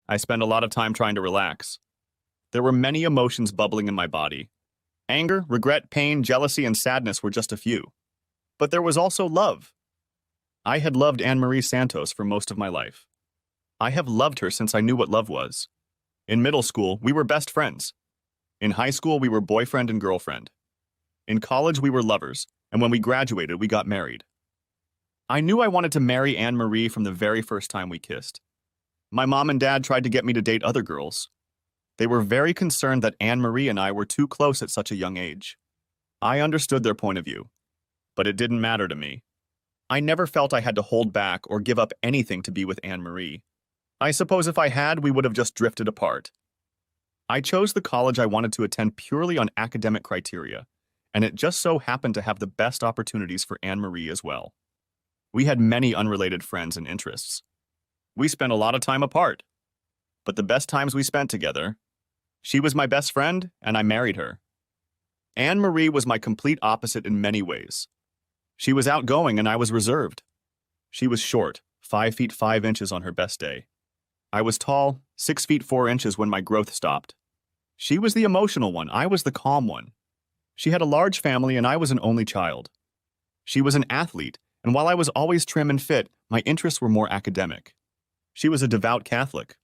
I spent a lot of time trying to relax. There were many emotions bubbling in my body. Anger, regret, pain, jealousy, and sadness were just a few. But there was also love. I had loved Anne-Marie Santos for most of my life. I have loved her since I knew what love was. In middle school, we were best friends. In high school, we were boyfriend and girlfriend. In college, we were lovers, and when we graduated, we got married. I knew I wanted to marry Anne-Marie from the very first time we kissed. My mom and dad tried to get me to date other girls. They were very concerned that Anne-Marie and I were too close at such a young age. I understood their point of view, but it didn't matter to me. I never felt I had to hold back or give up anything to be with Anne-Marie. I suppose if I had, we would have just drifted apart. I chose the college I wanted to attend purely on academic criteria, and it just so happened to have the best opportunities for Anne-Marie as well. We had many unrelated friends and interests. We spent a lot of time apart, but the best times we spent together. She was my best friend, and I married her. Anne-Marie was my complete opposite in many ways. She was outgoing and I was reserved. She was short, 5 feet 5 inches on her best day. I was tall, 6 feet 4 inches when my growth stopped. She was the emotional one, I was the calm one. She had a large family and I was an only child. She was an athlete, and while I was always trim and fit, my interests were more academic. She was a devout Catholic.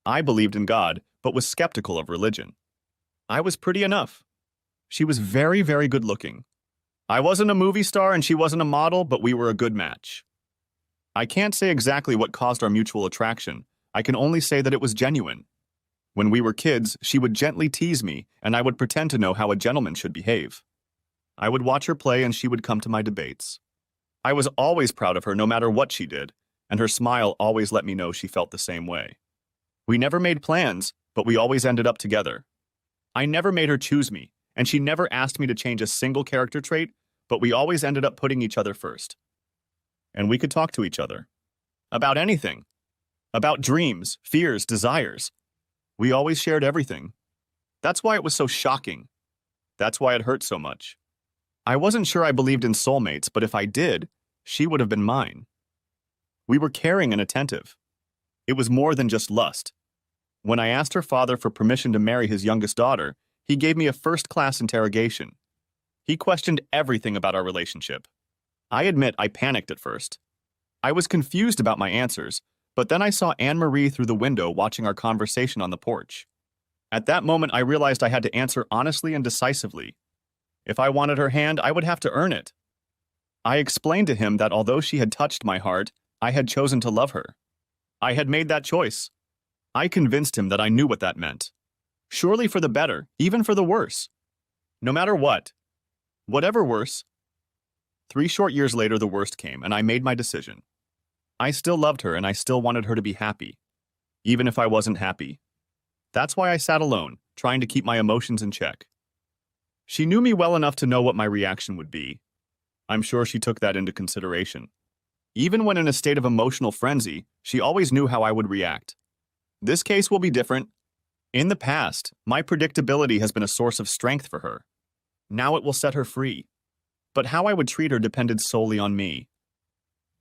I believed in God, but was skeptical of religion. I was pretty enough. She was very, very good looking. I wasn't a movie star and she wasn't a model, but we were a good match. I can't say exactly what caused our mutual attraction. I can only say that it was genuine. When we were kids, she would gently tease me, and I would pretend to know how a gentleman should behave. I would watch her play and she would come to my debates. I was always proud of her no matter what she did, and her smile always let me know she felt the same way. We never made plans, but we always ended up together. I never made her choose me, and she never asked me to change a single character trait, but we always ended up putting each other first. And we could talk to each other. About anything. About dreams, fears, desires. We always shared everything. That's why it was so shocking. That's why it hurt so much. I wasn't sure I believed in soulmates, but if I did, she would have been mine. We were caring and attentive. It was more than just lust. When I asked her father for permission to marry his youngest daughter, he gave me a first-class interrogation. He questioned everything about our relationship. I admit I panicked at first. I was confused about my answers, but then I saw Anne-Marie through the window watching our conversation on the porch. At that moment, I realized I had to answer honestly and decisively. If I wanted her hand, I would have to earn it. I explained to him that although she had touched my heart, I had chosen to love her. I had made that choice. I convinced him that I knew what that meant. Surely for the better, even for the worse. No matter what. Whatever worse. 3 short years later, the worst came, and I made my decision. I still loved her, and I still wanted her to be happy, even if I wasn't happy. That's why I sat alone, trying to keep my emotions in check. She knew me well enough to know what my reaction would be. I'm sure she took that into consideration. Even when in a state of emotional frenzy, she always knew how I would react. This case will be different. In the past, my predictability has been a source of strength for her. Now it will set her free. But how I would treat her depended solely on me.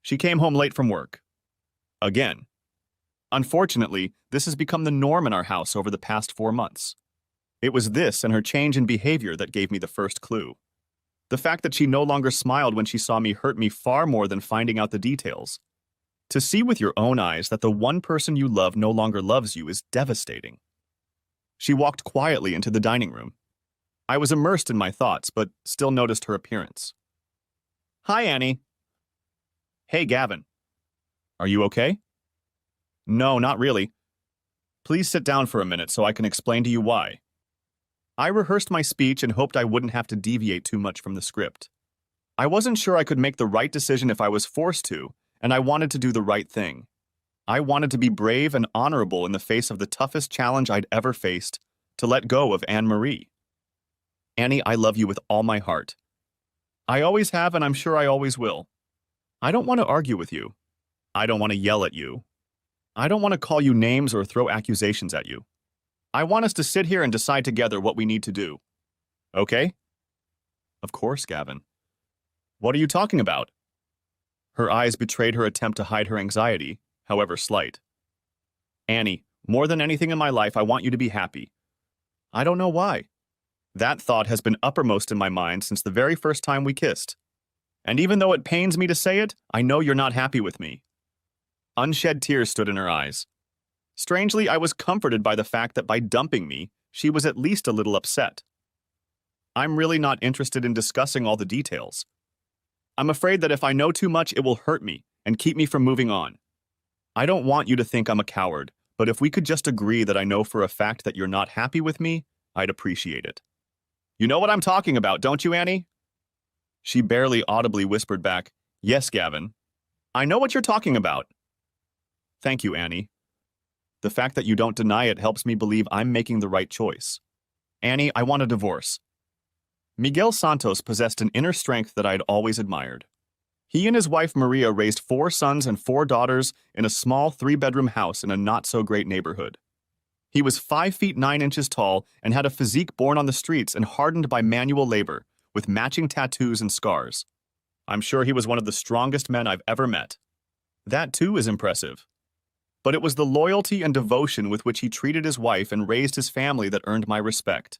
She came home late from work. Again. Unfortunately, this has become the norm in our house over the past 4 months. It was this and her change in behavior that gave me the first clue. The fact that she no longer smiled when she saw me hurt me far more than finding out the details. To see with your own eyes that the one person you love no longer loves you is devastating. She walked quietly into the dining room. I was immersed in my thoughts, but still noticed her appearance. Hi, Annie. Hey, Gavin. Are you okay? No, not really. Please sit down for a minute so I can explain to you why. I rehearsed my speech and hoped I wouldn't have to deviate too much from the script. I wasn't sure I could make the right decision if I was forced to, and I wanted to do the right thing. I wanted to be brave and honorable in the face of the toughest challenge I'd ever faced, to let go of Anne-Marie. Annie, I love you with all my heart. I always have, and I'm sure I always will. I don't want to argue with you. I don't want to yell at you. I don't want to call you names or throw accusations at you. I want us to sit here and decide together what we need to do. Okay? Of course, Gavin. What are you talking about? Her eyes betrayed her attempt to hide her anxiety, however slight. Annie, More than anything in my life, I want you to be happy. I don't know why. That thought has been uppermost in my mind since the very first time we kissed. And even though it pains me to say it, I know you're not happy with me." Unshed tears stood in her eyes. Strangely, I was comforted by the fact that by dumping me, she was at least a little upset. "I'm really not interested in discussing all the details. I'm afraid that if I know too much, it will hurt me and keep me from moving on. I don't want you to think I'm a coward, but if we could just agree that I know for a fact that you're not happy with me, I'd appreciate it." "You know what I'm talking about, don't you, Annie?" She barely audibly whispered back, "Yes, Gavin. I know what you're talking about." "Thank you, Annie. The fact that you don't deny it helps me believe I'm making the right choice. Annie, I want a divorce." Miguel Santos possessed an inner strength that I had always admired. He and his wife Maria raised 4 sons and 4 daughters in a small 3-bedroom house in a not-so-great neighborhood. He was 5 feet 9 inches tall and had a physique born on the streets and hardened by manual labor, with matching tattoos and scars. I'm sure he was one of the strongest men I've ever met. That too is impressive. But it was the loyalty and devotion with which he treated his wife and raised his family that earned my respect.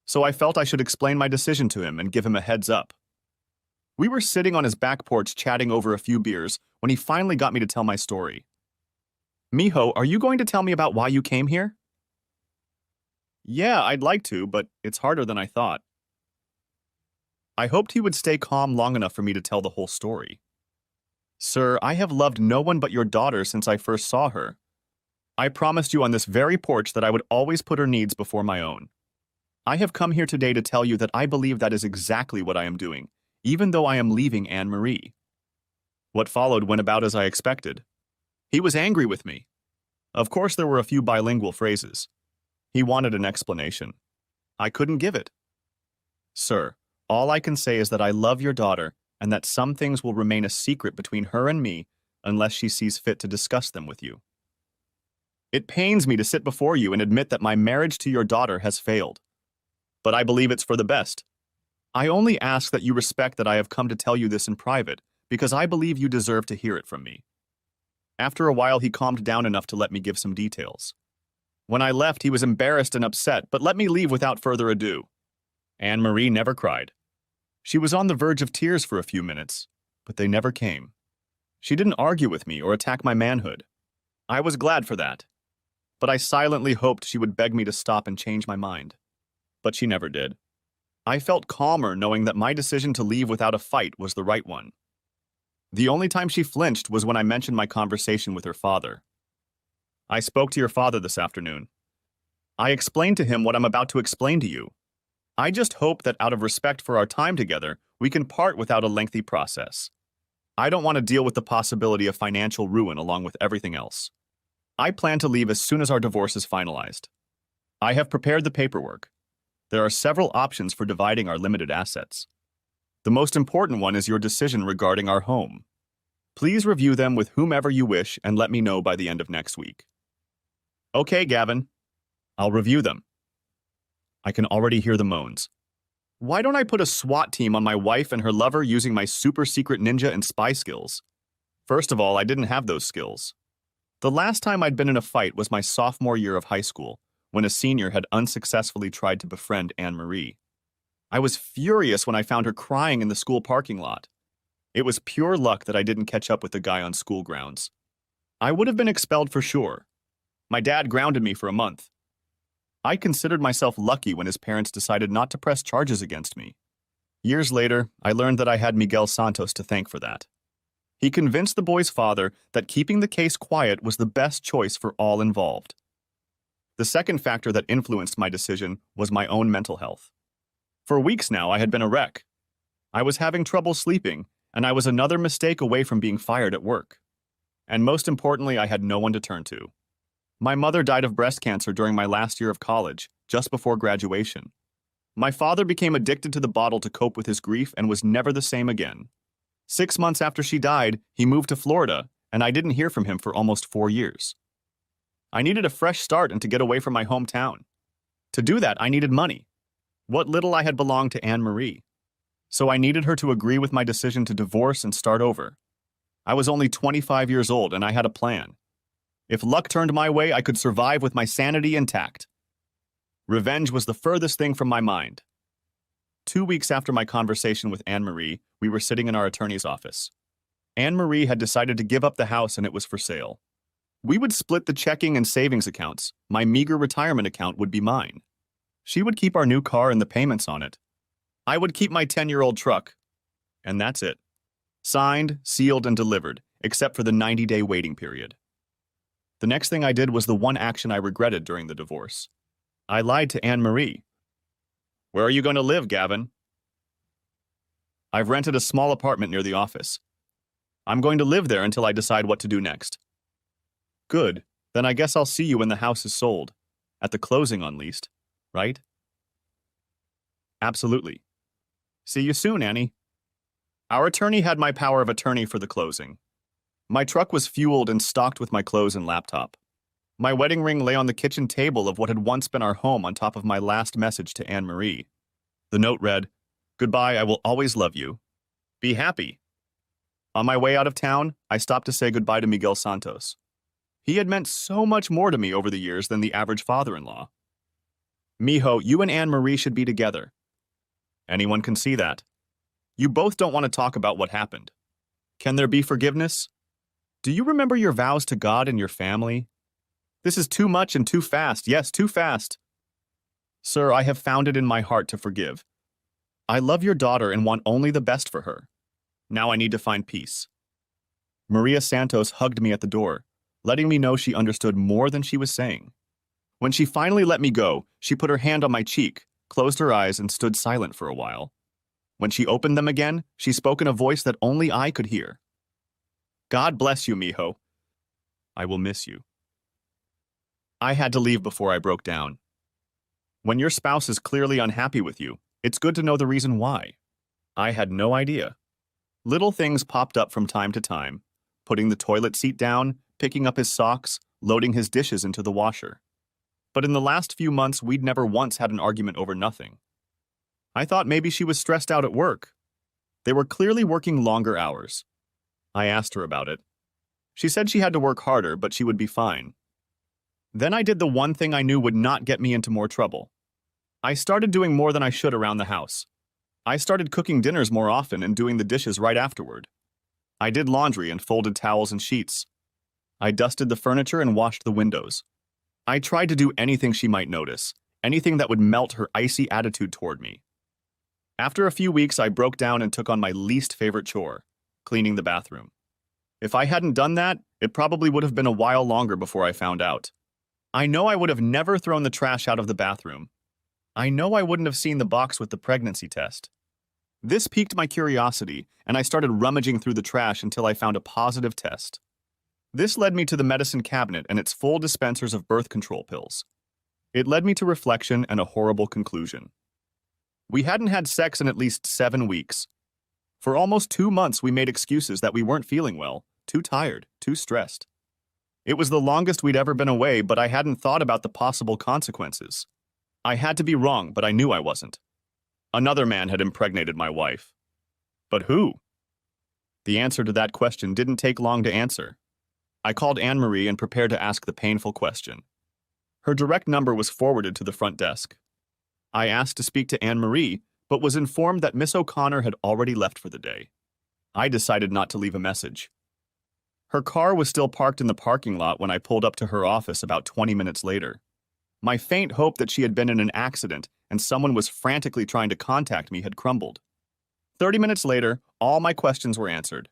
So I felt I should explain my decision to him and give him a heads up. We were sitting on his back porch chatting over a few beers when he finally got me to tell my story. "Mijo, are you going to tell me about why you came here?" "Yeah, I'd like to, but it's harder than I thought." I hoped he would stay calm long enough for me to tell the whole story. "Sir, I have loved no one but your daughter since I first saw her. I promised you on this very porch that I would always put her needs before my own. I have come here today to tell you that I believe that is exactly what I am doing, even though I am leaving Anne-Marie." What followed went about as I expected. He was angry with me. Of course, there were a few bilingual phrases. He wanted an explanation. I couldn't give it. "Sir, all I can say is that I love your daughter and that some things will remain a secret between her and me unless she sees fit to discuss them with you. It pains me to sit before you and admit that my marriage to your daughter has failed. But I believe it's for the best. I only ask that you respect that I have come to tell you this in private, because I believe you deserve to hear it from me." After a while, he calmed down enough to let me give some details. When I left, he was embarrassed and upset, but let me leave without further ado. Anne-Marie never cried. She was on the verge of tears for a few minutes, but they never came. She didn't argue with me or attack my manhood. I was glad for that. But I silently hoped she would beg me to stop and change my mind. But she never did. I felt calmer knowing that my decision to leave without a fight was the right one. The only time she flinched was when I mentioned my conversation with her father. "I spoke to your father this afternoon. I explained to him what I'm about to explain to you. I just hope that out of respect for our time together, we can part without a lengthy process. I don't want to deal with the possibility of financial ruin along with everything else. I plan to leave as soon as our divorce is finalized. I have prepared the paperwork. There are several options for dividing our limited assets. The most important one is your decision regarding our home. Please review them with whomever you wish and let me know by the end of next week." "Okay, Gavin. I'll review them." I can already hear the moans. Why don't I put a SWAT team on my wife and her lover using my super secret ninja and spy skills? First of all, I didn't have those skills. The last time I'd been in a fight was my sophomore year of high school, when a senior had unsuccessfully tried to befriend Anne-Marie. I was furious when I found her crying in the school parking lot. It was pure luck that I didn't catch up with the guy on school grounds. I would have been expelled for sure. My dad grounded me for a month. I considered myself lucky when his parents decided not to press charges against me. Years later, I learned that I had Miguel Santos to thank for that. He convinced the boy's father that keeping the case quiet was the best choice for all involved. The second factor that influenced my decision was my own mental health. For weeks now, I had been a wreck. I was having trouble sleeping, and I was another mistake away from being fired at work. And most importantly, I had no one to turn to. My mother died of breast cancer during my last year of college, just before graduation. My father became addicted to the bottle to cope with his grief and was never the same again. 6 months after she died, he moved to Florida, and I didn't hear from him for almost 4 years. I needed a fresh start and to get away from my hometown. To do that, I needed money. What little I had belonged to Anne-Marie. So I needed her to agree with my decision to divorce and start over. I was only 25 years old and I had a plan. If luck turned my way, I could survive with my sanity intact. Revenge was the furthest thing from my mind. 2 weeks after my conversation with Anne-Marie, we were sitting in our attorney's office. Anne-Marie had decided to give up the house and it was for sale. We would split the checking and savings accounts. My meager retirement account would be mine. She would keep our new car and the payments on it. I would keep my 10-year-old truck. And that's it. Signed, sealed, and delivered, except for the 90-day waiting period. The next thing I did was the one action I regretted during the divorce. I lied to Anne-Marie. Where are you going to live, Gavin? I've rented a small apartment near the office. I'm going to live there until I decide what to do next. Good. Then I guess I'll see you when the house is sold. At the closing, on least. Right? Absolutely. See you soon, Annie. Our attorney had my power of attorney for the closing. My truck was fueled and stocked with my clothes and laptop. My wedding ring lay on the kitchen table of what had once been our home on top of my last message to Anne-Marie. The note read, "Goodbye, I will always love you. Be happy." On my way out of town, I stopped to say goodbye to Miguel Santos. He had meant so much more to me over the years than the average father-in-law. Mijo, you and Anne-Marie should be together. Anyone can see that. You both don't want to talk about what happened. Can there be forgiveness? Do you remember your vows to God and your family? This is too much and too fast. Yes, too fast. Sir, I have found it in my heart to forgive. I love your daughter and want only the best for her. Now I need to find peace. Maria Santos hugged me at the door, letting me know she understood more than she was saying. When she finally let me go, she put her hand on my cheek, closed her eyes, and stood silent for a while. When she opened them again, she spoke in a voice that only I could hear. God bless you, Mijo. I will miss you. I had to leave before I broke down. When your spouse is clearly unhappy with you, it's good to know the reason why. I had no idea. Little things popped up from time to time, putting the toilet seat down, picking up his socks, loading his dishes into the washer. But in the last few months, we'd never once had an argument over nothing. I thought maybe she was stressed out at work. They were clearly working longer hours. I asked her about it. She said she had to work harder, but she would be fine. Then I did the one thing I knew would not get me into more trouble. I started doing more than I should around the house. I started cooking dinners more often and doing the dishes right afterward. I did laundry and folded towels and sheets. I dusted the furniture and washed the windows. I tried to do anything she might notice, anything that would melt her icy attitude toward me. After a few weeks, I broke down and took on my least favorite chore, cleaning the bathroom. If I hadn't done that, it probably would have been a while longer before I found out. I know I would have never thrown the trash out of the bathroom. I know I wouldn't have seen the box with the pregnancy test. This piqued my curiosity, and I started rummaging through the trash until I found a positive test. This led me to the medicine cabinet and its full dispensers of birth control pills. It led me to reflection and a horrible conclusion. We hadn't had sex in at least 7 weeks. For almost 2 months, we made excuses that we weren't feeling well, too tired, too stressed. It was the longest we'd ever been away, but I hadn't thought about the possible consequences. I had to be wrong, but I knew I wasn't. Another man had impregnated my wife. But who? The answer to that question didn't take long to answer. I called Anne-Marie and prepared to ask the painful question. Her direct number was forwarded to the front desk. I asked to speak to Anne-Marie, but was informed that Miss O'Connor had already left for the day. I decided not to leave a message. Her car was still parked in the parking lot when I pulled up to her office about 20 minutes later. My faint hope that she had been in an accident and someone was frantically trying to contact me had crumbled. 30 minutes later, all my questions were answered.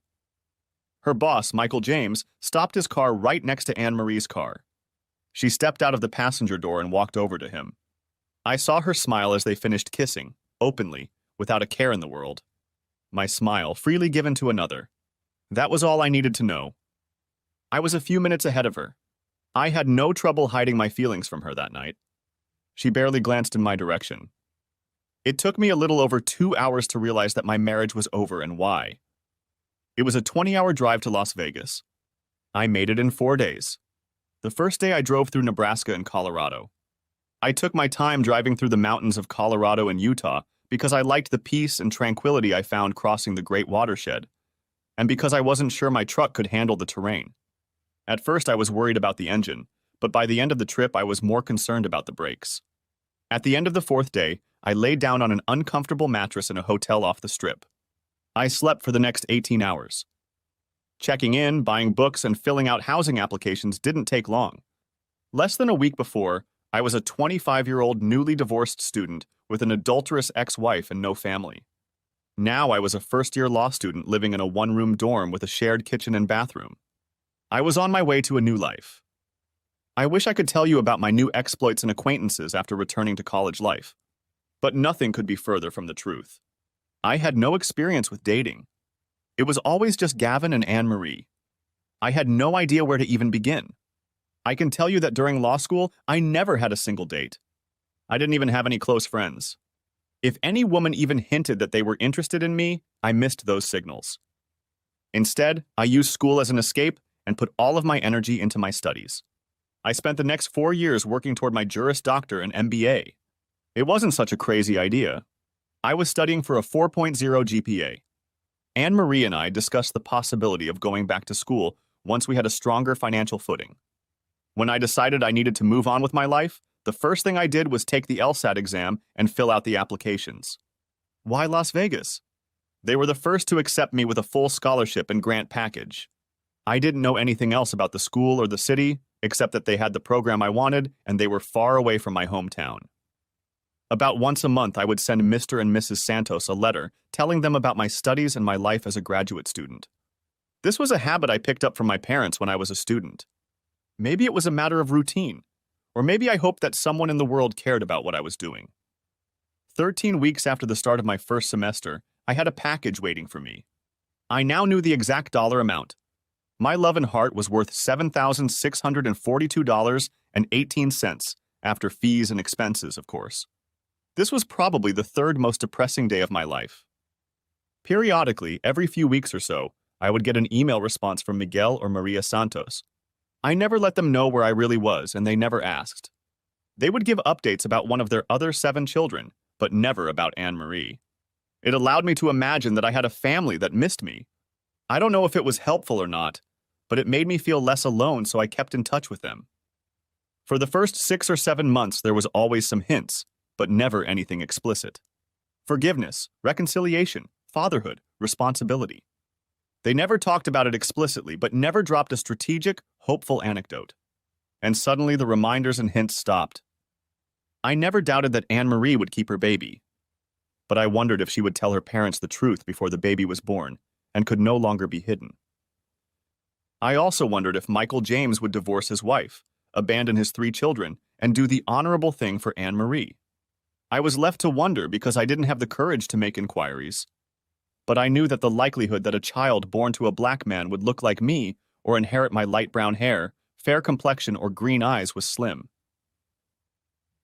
Her boss, Michael James, stopped his car right next to Anne-Marie's car. She stepped out of the passenger door and walked over to him. I saw her smile as they finished kissing, openly, without a care in the world. My smile, freely given to another. That was all I needed to know. I was a few minutes ahead of her. I had no trouble hiding my feelings from her that night. She barely glanced in my direction. It took me a little over 2 hours to realize that my marriage was over and why. It was a 20-hour drive to Las Vegas. I made it in 4 days. The first day I drove through Nebraska and Colorado. I took my time driving through the mountains of Colorado and Utah because I liked the peace and tranquility I found crossing the Great Watershed, and because I wasn't sure my truck could handle the terrain. At first, I was worried about the engine, but by the end of the trip, I was more concerned about the brakes. At the end of the fourth day, I laid down on an uncomfortable mattress in a hotel off the strip. I slept for the next 18 hours. Checking in, buying books, and filling out housing applications didn't take long. Less than a week before, I was a 25-year-old newly divorced student with an adulterous ex-wife and no family. Now I was a first-year law student living in a one-room dorm with a shared kitchen and bathroom. I was on my way to a new life. I wish I could tell you about my new exploits and acquaintances after returning to college life. But nothing could be further from the truth. I had no experience with dating. It was always just Gavin and Anne-Marie. I had no idea where to even begin. I can tell you that during law school, I never had a single date. I didn't even have any close friends. If any woman even hinted that they were interested in me, I missed those signals. Instead, I used school as an escape and put all of my energy into my studies. I spent the next 4 years working toward my Juris Doctor and MBA. It wasn't such a crazy idea. I was studying for a 4.0 GPA. Anne-Marie and I discussed the possibility of going back to school once we had a stronger financial footing. When I decided I needed to move on with my life, the first thing I did was take the LSAT exam and fill out the applications. Why Las Vegas? They were the first to accept me with a full scholarship and grant package. I didn't know anything else about the school or the city, except that they had the program I wanted and they were far away from my hometown. About once a month, I would send Mr. and Mrs. Santos a letter telling them about my studies and my life as a graduate student. This was a habit I picked up from my parents when I was a student. Maybe it was a matter of routine, or maybe I hoped that someone in the world cared about what I was doing. 13 weeks after the start of my first semester, I had a package waiting for me. I now knew the exact dollar amount. My love and heart was worth $7,642.18 after fees and expenses, of course. This was probably the third most depressing day of my life. Periodically, every few weeks or so, I would get an email response from Miguel or Maria Santos. I never let them know where I really was, and they never asked. They would give updates about one of their other 7 children, but never about Anne-Marie. It allowed me to imagine that I had a family that missed me. I don't know if it was helpful or not, but it made me feel less alone, so I kept in touch with them. For the first 6 or 7 months, there was always some hints, but never anything explicit. Forgiveness, reconciliation, fatherhood, responsibility. They never talked about it explicitly, but never dropped a strategic, hopeful anecdote. And suddenly the reminders and hints stopped. I never doubted that Anne-Marie would keep her baby, but I wondered if she would tell her parents the truth before the baby was born and could no longer be hidden. I also wondered if Michael James would divorce his wife, abandon his 3 children, and do the honorable thing for Anne-Marie. I was left to wonder because I didn't have the courage to make inquiries. But I knew that the likelihood that a child born to a black man would look like me or inherit my light brown hair, fair complexion, or green eyes was slim.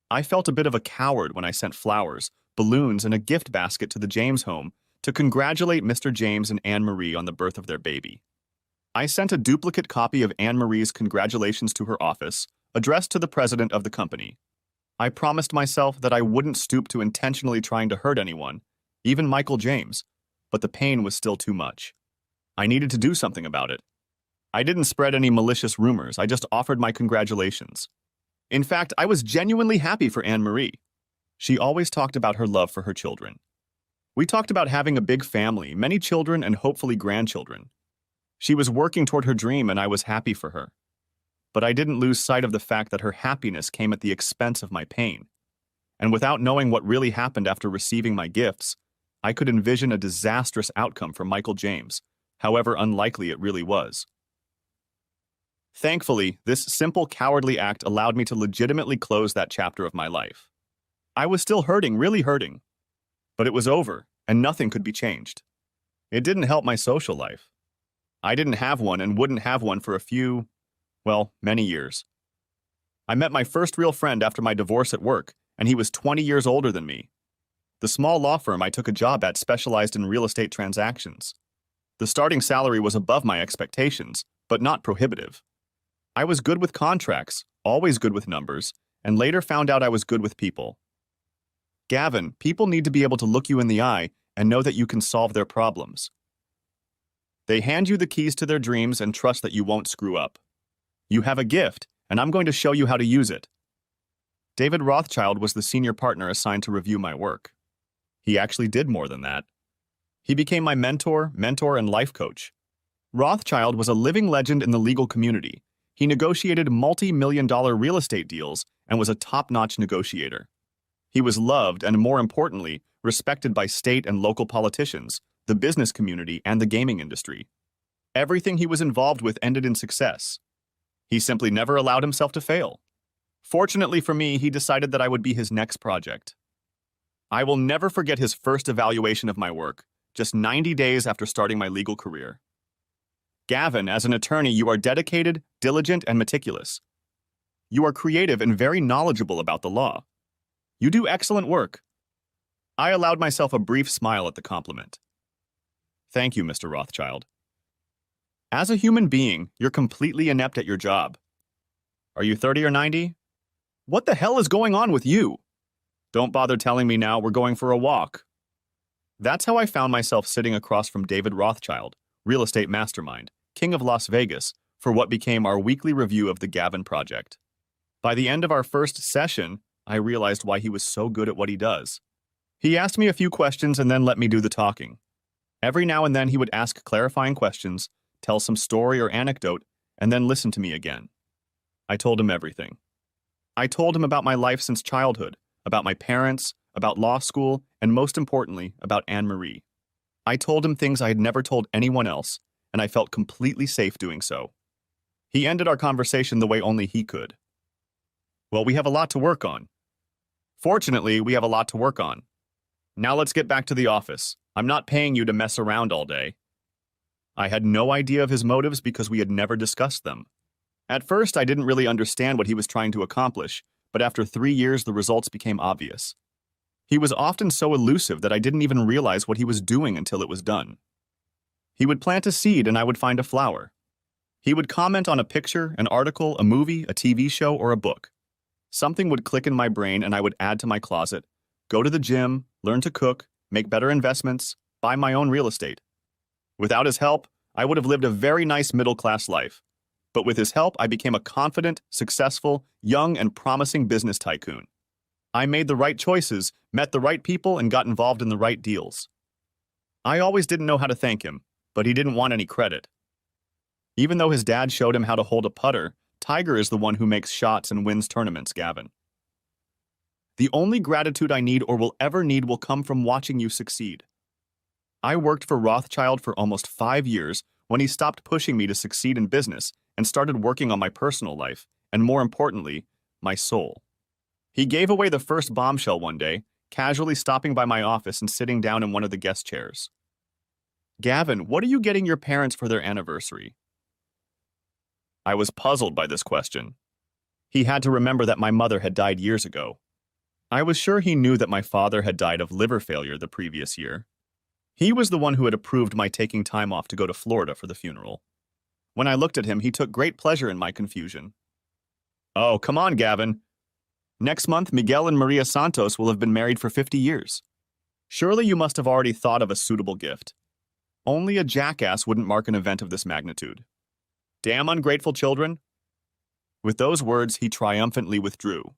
I felt a bit of a coward when I sent flowers, balloons, and a gift basket to the James home to congratulate Mr. James and Anne-Marie on the birth of their baby. I sent a duplicate copy of Anne-Marie's congratulations to her office, addressed to the president of the company. I promised myself that I wouldn't stoop to intentionally trying to hurt anyone, even Michael James, but the pain was still too much. I needed to do something about it. I didn't spread any malicious rumors, I just offered my congratulations. In fact, I was genuinely happy for Anne-Marie. She always talked about her love for her children. We talked about having a big family, many children, and hopefully grandchildren. She was working toward her dream, and I was happy for her. But I didn't lose sight of the fact that her happiness came at the expense of my pain. And without knowing what really happened after receiving my gifts, I could envision a disastrous outcome for Michael James, however unlikely it really was. Thankfully, this simple cowardly act allowed me to legitimately close that chapter of my life. I was still hurting, really hurting. But it was over, and nothing could be changed. It didn't help my social life. I didn't have one and wouldn't have one for many years. I met my first real friend after my divorce at work, and he was 20 years older than me. The small law firm I took a job at specialized in real estate transactions. The starting salary was above my expectations, but not prohibitive. I was good with contracts, always good with numbers, and later found out I was good with people. Gavin, people need to be able to look you in the eye and know that you can solve their problems. They hand you the keys to their dreams and trust that you won't screw up. You have a gift, and I'm going to show you how to use it. David Rothschild was the senior partner assigned to review my work. He actually did more than that. He became my mentor, and life coach. Rothschild was a living legend in the legal community. He negotiated multi-million-dollar real estate deals and was a top-notch negotiator. He was loved and, more importantly, respected by state and local politicians, the business community, and the gaming industry. Everything he was involved with ended in success. He simply never allowed himself to fail. Fortunately for me, he decided that I would be his next project. I will never forget his first evaluation of my work, just 90 days after starting my legal career. Gavin, as an attorney, you are dedicated, diligent, and meticulous. You are creative and very knowledgeable about the law. You do excellent work. I allowed myself a brief smile at the compliment. Thank you, Mr. Rothschild. As a human being, you're completely inept at your job. Are you 30 or 90? What the hell is going on with you? Don't bother telling me now, we're going for a walk. That's how I found myself sitting across from David Rothschild, real estate mastermind, king of Las Vegas, for what became our weekly review of the Gavin project. By the end of our first session, I realized why he was so good at what he does. He asked me a few questions and then let me do the talking. Every now and then he would ask clarifying questions, tell some story or anecdote, and then listen to me again. I told him everything. I told him about my life since childhood, about my parents, about law school, and most importantly, about Anne-Marie. I told him things I had never told anyone else, and I felt completely safe doing so. He ended our conversation the way only he could. Well, we have a lot to work on. Fortunately, we have a lot to work on. Now let's get back to the office. I'm not paying you to mess around all day. I had no idea of his motives because we had never discussed them. At first, I didn't really understand what he was trying to accomplish, but after 3 years, the results became obvious. He was often so elusive that I didn't even realize what he was doing until it was done. He would plant a seed and I would find a flower. He would comment on a picture, an article, a movie, a TV show, or a book. Something would click in my brain and I would add to my closet, go to the gym, learn to cook, make better investments, buy my own real estate. Without his help, I would have lived a very nice middle-class life. But with his help, I became a confident, successful, young, and promising business tycoon. I made the right choices, met the right people, and got involved in the right deals. I always didn't know how to thank him, but he didn't want any credit. Even though his dad showed him how to hold a putter, Tiger is the one who makes shots and wins tournaments, Gavin. The only gratitude I need or will ever need will come from watching you succeed. I worked for Rothschild for almost 5 years when he stopped pushing me to succeed in business and started working on my personal life, and more importantly, my soul. He gave away the first bombshell one day, casually stopping by my office and sitting down in one of the guest chairs. Gavin, what are you getting your parents for their anniversary? I was puzzled by this question. He had to remember that my mother had died years ago. I was sure he knew that my father had died of liver failure the previous year. He was the one who had approved my taking time off to go to Florida for the funeral. When I looked at him, he took great pleasure in my confusion. Oh, come on, Gavin. Next month, Miguel and Maria Santos will have been married for 50 years. Surely you must have already thought of a suitable gift. Only a jackass wouldn't mark an event of this magnitude. Damn ungrateful children. With those words, he triumphantly withdrew.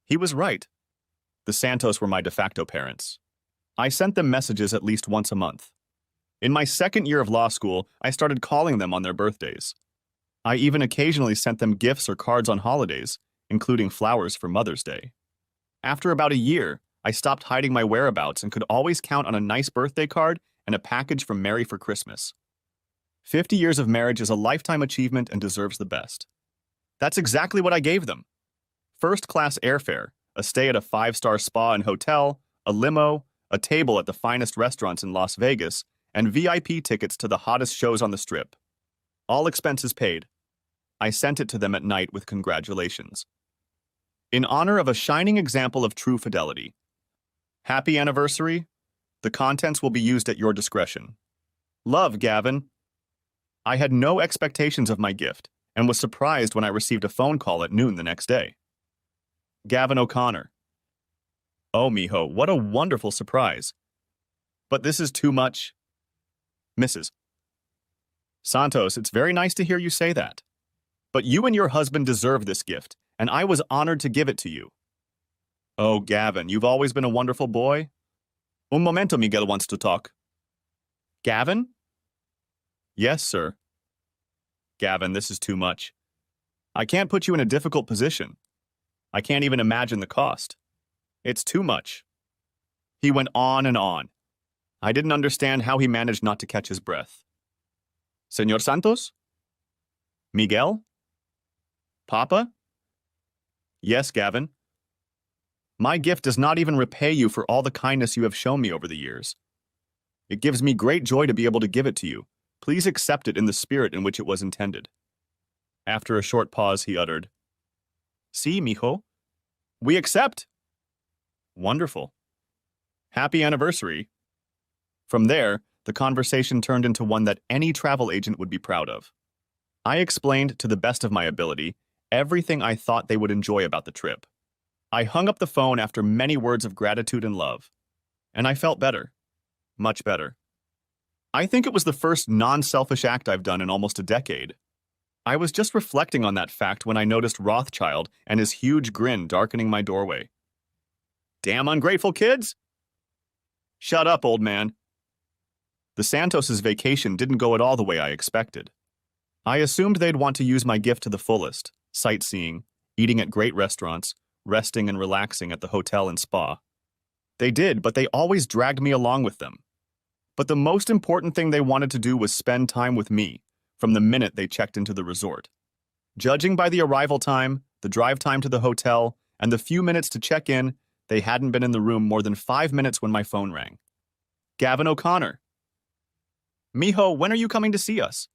He was right. The Santos were my de facto parents. I sent them messages at least once a month. In my second year of law school, I started calling them on their birthdays. I even occasionally sent them gifts or cards on holidays, including flowers for Mother's Day. After about a year, I stopped hiding my whereabouts and could always count on a nice birthday card and a package from Mary for Christmas. 50 years of marriage is a lifetime achievement and deserves the best. That's exactly what I gave them. First-class airfare, a stay at a 5-star spa and hotel, a limo, a table at the finest restaurants in Las Vegas, and VIP tickets to the hottest shows on the Strip. All expenses paid. I sent it to them at night with congratulations. In honor of a shining example of true fidelity. Happy anniversary. The contents will be used at your discretion. Love, Gavin. I had no expectations of my gift and was surprised when I received a phone call at noon the next day. Gavin O'Connor. Oh, mijo, what a wonderful surprise. But this is too much. Mrs. Santos, it's very nice to hear you say that. But you and your husband deserve this gift, and I was honored to give it to you. Oh, Gavin, you've always been a wonderful boy. Un momento, Miguel wants to talk. Gavin? Yes, sir. Gavin, this is too much. I can't put you in a difficult position. I can't even imagine the cost. It's too much. He went on and on. I didn't understand how he managed not to catch his breath. Señor Santos? Miguel? Papa? Yes, Gavin. My gift does not even repay you for all the kindness you have shown me over the years. It gives me great joy to be able to give it to you. Please accept it in the spirit in which it was intended. After a short pause, he uttered, Sí, mijo. We accept. Wonderful. Happy anniversary. From there, the conversation turned into one that any travel agent would be proud of. I explained, to the best of my ability, everything I thought they would enjoy about the trip. I hung up the phone after many words of gratitude and love, and I felt better. Much better. I think it was the first non-selfish act I've done in almost a decade. I was just reflecting on that fact when I noticed Rothschild and his huge grin darkening my doorway. Damn ungrateful kids! Shut up, old man. The Santos' vacation didn't go at all the way I expected. I assumed they'd want to use my gift to the fullest, sightseeing, eating at great restaurants, resting and relaxing at the hotel and spa. They did, but they always dragged me along with them. But the most important thing they wanted to do was spend time with me, from the minute they checked into the resort. Judging by the arrival time, the drive time to the hotel, and the few minutes to check in, they hadn't been in the room more than 5 minutes when my phone rang. Gavin O'Connor. Mijo, when are you coming to see us?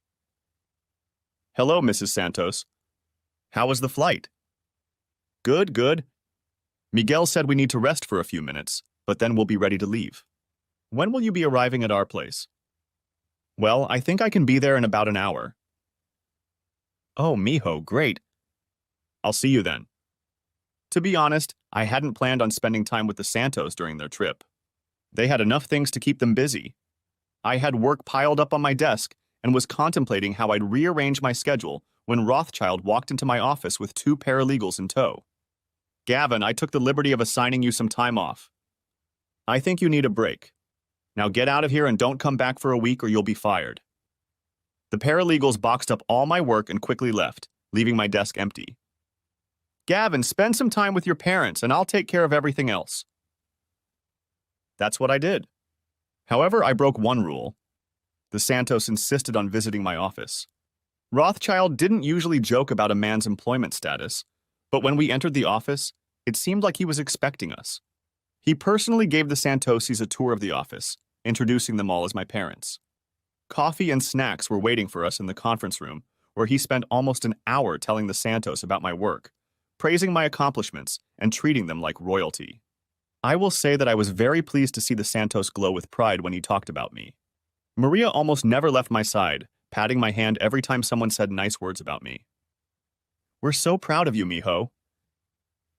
Hello, Mrs. Santos. How was the flight? Good, good. Miguel said we need to rest for a few minutes, but then we'll be ready to leave. When will you be arriving at our place? Well, I think I can be there in about an hour. Oh, mijo, great. I'll see you then. To be honest, I hadn't planned on spending time with the Santos during their trip. They had enough things to keep them busy. I had work piled up on my desk and was contemplating how I'd rearrange my schedule when Rothschild walked into my office with 2 paralegals in tow. Gavin, I took the liberty of assigning you some time off. I think you need a break. Now get out of here and don't come back for a week or you'll be fired. The paralegals boxed up all my work and quickly left, leaving my desk empty. Gavin, spend some time with your parents and I'll take care of everything else. That's what I did. However, I broke one rule. The Santos insisted on visiting my office. Rothschild didn't usually joke about a man's employment status, but when we entered the office, it seemed like he was expecting us. He personally gave the Santosis a tour of the office, introducing them all as my parents. Coffee and snacks were waiting for us in the conference room, where he spent almost an hour telling the Santos about my work, praising my accomplishments, and treating them like royalty. I will say that I was very pleased to see the Santos glow with pride when he talked about me. Maria almost never left my side, patting my hand every time someone said nice words about me. We're so proud of you, mijo.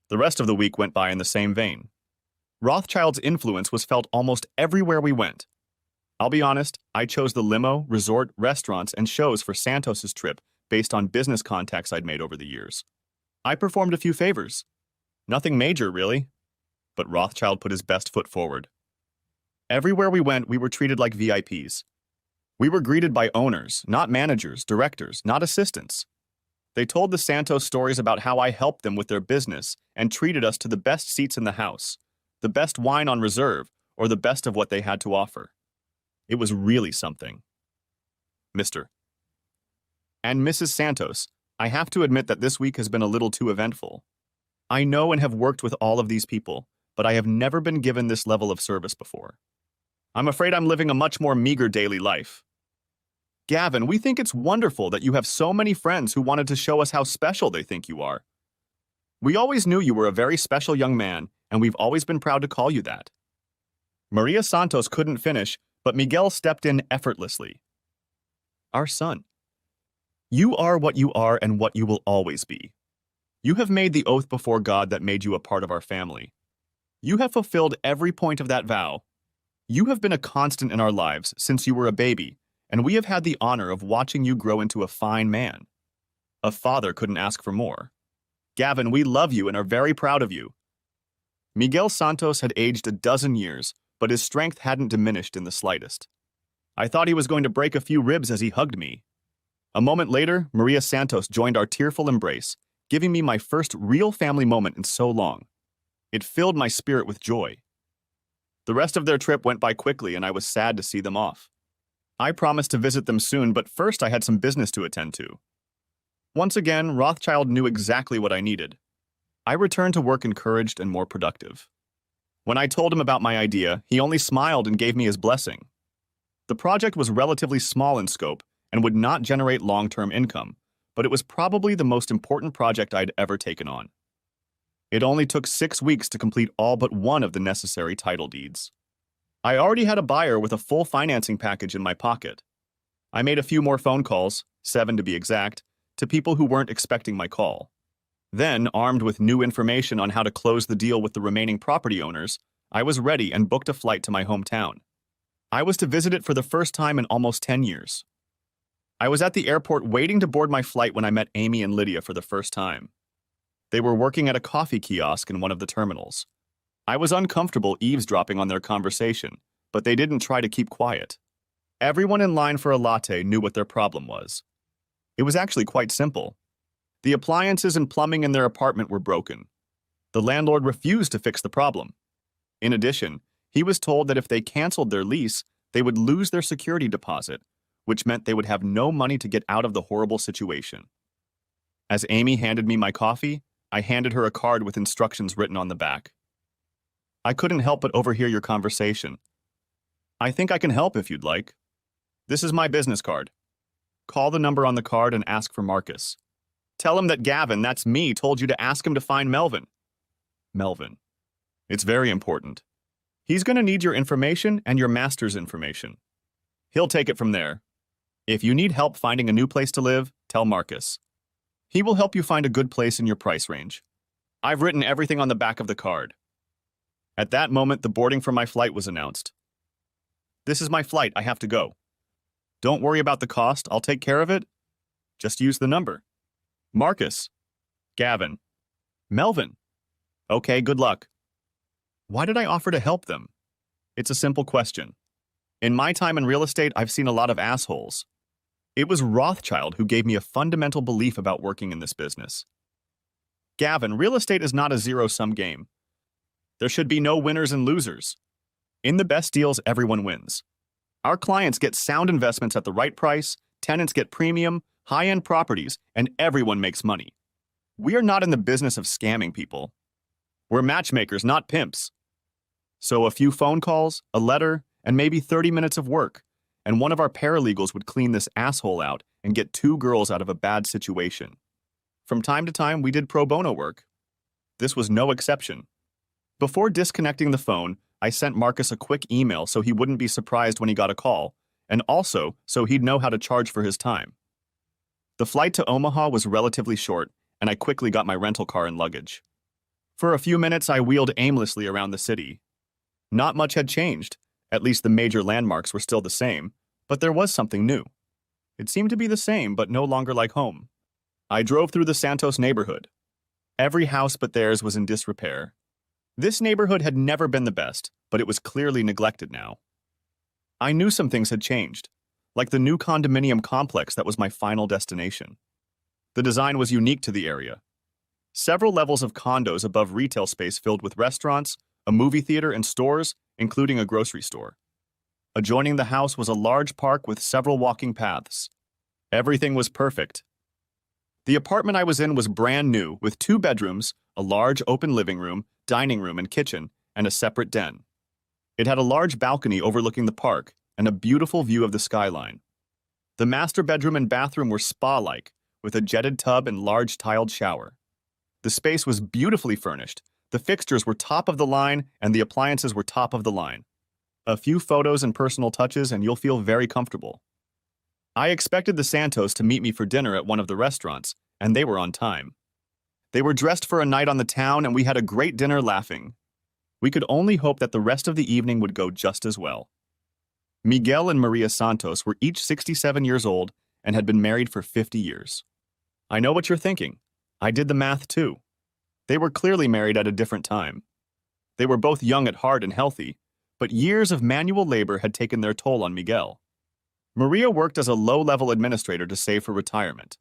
The rest of the week went by in the same vein. Rothschild's influence was felt almost everywhere we went. I'll be honest, I chose the limo, resort, restaurants, and shows for Santos's trip based on business contacts I'd made over the years. I performed a few favors. Nothing major, really. But Rothschild put his best foot forward. Everywhere we went, we were treated like VIPs. We were greeted by owners, not managers, directors, not assistants. They told the Santos stories about how I helped them with their business and treated us to the best seats in the house, the best wine on reserve, or the best of what they had to offer. It was really something. Mr. and Mrs. Santos, I have to admit that this week has been a little too eventful. I know and have worked with all of these people, but I have never been given this level of service before. I'm afraid I'm living a much more meager daily life. Gavin, we think it's wonderful that you have so many friends who wanted to show us how special they think you are. We always knew you were a very special young man, and we've always been proud to call you that. Maria Santos couldn't finish, but Miguel stepped in effortlessly. Our son. You are what you are and what you will always be. You have made the oath before God that made you a part of our family. You have fulfilled every point of that vow. You have been a constant in our lives since you were a baby, and we have had the honor of watching you grow into a fine man. A father couldn't ask for more. Gavin, we love you and are very proud of you. Miguel Santos had aged a dozen years, but his strength hadn't diminished in the slightest. I thought he was going to break a few ribs as he hugged me. A moment later, Maria Santos joined our tearful embrace, giving me my first real family moment in so long. It filled my spirit with joy. The rest of their trip went by quickly, and I was sad to see them off. I promised to visit them soon, but first I had some business to attend to. Once again, Rothschild knew exactly what I needed. I returned to work encouraged and more productive. When I told him about my idea, he only smiled and gave me his blessing. The project was relatively small in scope and would not generate long-term income, but it was probably the most important project I'd ever taken on. It only took 6 weeks to complete all but one of the necessary title deeds. I already had a buyer with a full financing package in my pocket. I made a few more phone calls, 7 to be exact, to people who weren't expecting my call. Then, armed with new information on how to close the deal with the remaining property owners, I was ready and booked a flight to my hometown. I was to visit it for the first time in almost 10 years. I was at the airport waiting to board my flight when I met Amy and Lydia for the first time. They were working at a coffee kiosk in one of the terminals. I was uncomfortable eavesdropping on their conversation, but they didn't try to keep quiet. Everyone in line for a latte knew what their problem was. It was actually quite simple. The appliances and plumbing in their apartment were broken. The landlord refused to fix the problem. In addition, he was told that if they canceled their lease, they would lose their security deposit, which meant they would have no money to get out of the horrible situation. As Amy handed me my coffee, I handed her a card with instructions written on the back. I couldn't help but overhear your conversation. I think I can help if you'd like. This is my business card. Call the number on the card and ask for Marcus. Tell him that Gavin, that's me, told you to ask him to find Melvin. Melvin. It's very important. He's going to need your information and your master's information. He'll take it from there. If you need help finding a new place to live, tell Marcus. He will help you find a good place in your price range. I've written everything on the back of the card. At that moment, the boarding for my flight was announced. This is my flight, I have to go. Don't worry about the cost, I'll take care of it. Just use the number. Marcus. Gavin. Melvin. Okay, good luck. Why did I offer to help them? It's a simple question. In my time in real estate, I've seen a lot of assholes. It was Rothschild who gave me a fundamental belief about working in this business. Gavin, real estate is not a zero-sum game. There should be no winners and losers. In the best deals, everyone wins. Our clients get sound investments at the right price, tenants get premium, high-end properties, and everyone makes money. We are not in the business of scamming people. We're matchmakers, not pimps. So a few phone calls, a letter, and maybe 30 minutes of work, and one of our paralegals would clean this asshole out and get 2 girls out of a bad situation. From time to time, we did pro bono work. This was no exception. Before disconnecting the phone, I sent Marcus a quick email so he wouldn't be surprised when he got a call, and also so he'd know how to charge for his time. The flight to Omaha was relatively short, and I quickly got my rental car and luggage. For a few minutes, I wheeled aimlessly around the city. Not much had changed, at least the major landmarks were still the same, but there was something new. It seemed to be the same, but no longer like home. I drove through the Santos neighborhood. Every house but theirs was in disrepair. This neighborhood had never been the best, but it was clearly neglected now. I knew some things had changed, like the new condominium complex that was my final destination. The design was unique to the area. Several levels of condos above retail space filled with restaurants, a movie theater, and stores, including a grocery store. Adjoining the house was a large park with several walking paths. Everything was perfect. The apartment I was in was brand new, with 2 bedrooms, a large open living room, dining room, and kitchen, and a separate den. It had a large balcony overlooking the park and a beautiful view of the skyline. The master bedroom and bathroom were spa-like, with a jetted tub and large tiled shower. The space was beautifully furnished. The fixtures were top of the line, and the appliances were top of the line. A few photos and personal touches, and you'll feel very comfortable. I expected the Santos to meet me for dinner at one of the restaurants, and they were on time. They were dressed for a night on the town, and we had a great dinner laughing. We could only hope that the rest of the evening would go just as well. Miguel and Maria Santos were each 67 years old and had been married for 50 years. I know what you're thinking. I did the math too. They were clearly married at a different time. They were both young at heart and healthy, but years of manual labor had taken their toll on Miguel. Maria worked as a low-level administrator to save for retirement.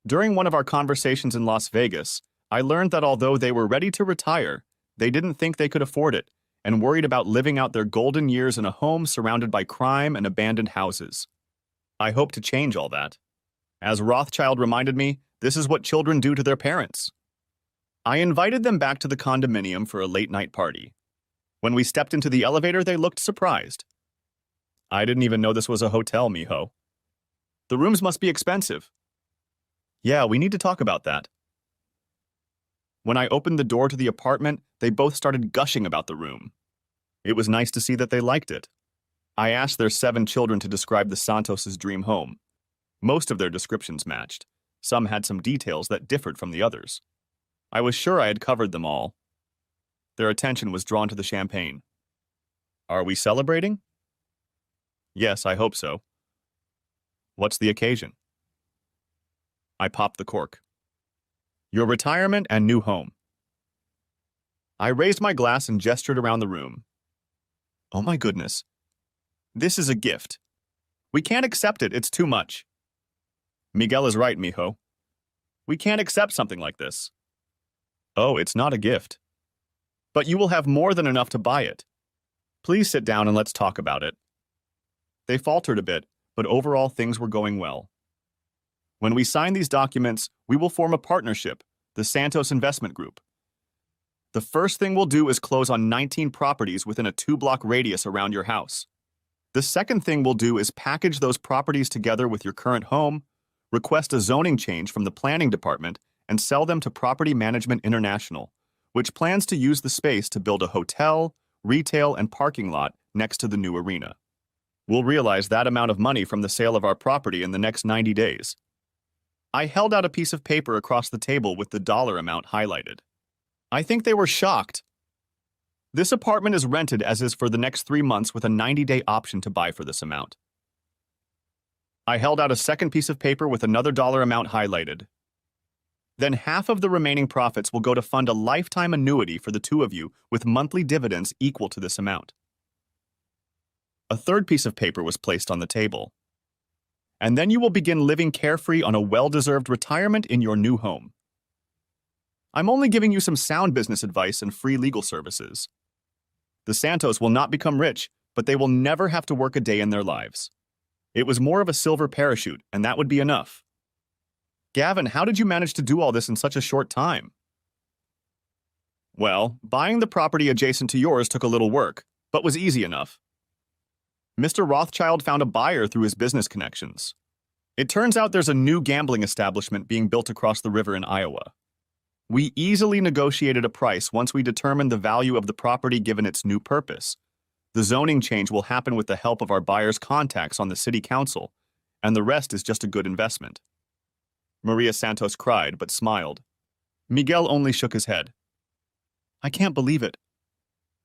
During one of our conversations in Las Vegas, I learned that although they were ready to retire, they didn't think they could afford it and worried about living out their golden years in a home surrounded by crime and abandoned houses. I hope to change all that. As Rothschild reminded me, this is what children do to their parents. I invited them back to the condominium for a late-night party. When we stepped into the elevator, they looked surprised. I didn't even know this was a hotel, mijo. The rooms must be expensive. Yeah, we need to talk about that. When I opened the door to the apartment, they both started gushing about the room. It was nice to see that they liked it. I asked their 7 children to describe the Santos' dream home. Most of their descriptions matched. Some had some details that differed from the others. I was sure I had covered them all. Their attention was drawn to the champagne. Are we celebrating? Yes, I hope so. What's the occasion? I popped the cork. Your retirement and new home. I raised my glass and gestured around the room. Oh my goodness. This is a gift. We can't accept it, it's too much. Miguel is right, mijo. We can't accept something like this. Oh, it's not a gift. But you will have more than enough to buy it. Please sit down and let's talk about it. They faltered a bit, but overall things were going well. When we sign these documents, we will form a partnership, the Santos Investment Group. The first thing we'll do is close on 19 properties within a 2-block radius around your house. The second thing we'll do is package those properties together with your current home, request a zoning change from the planning department, and sell them to Property Management International, which plans to use the space to build a hotel, retail, and parking lot next to the new arena. We'll realize that amount of money from the sale of our property in the next 90 days. I held out a piece of paper across the table with the dollar amount highlighted. I think they were shocked. This apartment is rented as is for the next 3 months with a 90-day option to buy for this amount. I held out a second piece of paper with another dollar amount highlighted. Then half of the remaining profits will go to fund a lifetime annuity for the 2 of you with monthly dividends equal to this amount. A third piece of paper was placed on the table. And then you will begin living carefree on a well-deserved retirement in your new home. I'm only giving you some sound business advice and free legal services. The Santos will not become rich, but they will never have to work a day in their lives. It was more of a silver parachute, and that would be enough. Gavin, how did you manage to do all this in such a short time? Well, buying the property adjacent to yours took a little work, but was easy enough. Mr. Rothschild found a buyer through his business connections. It turns out there's a new gambling establishment being built across the river in Iowa. We easily negotiated a price once we determined the value of the property given its new purpose. The zoning change will happen with the help of our buyer's contacts on the city council, and the rest is just a good investment. Maria Santos cried, but smiled. Miguel only shook his head. I can't believe it.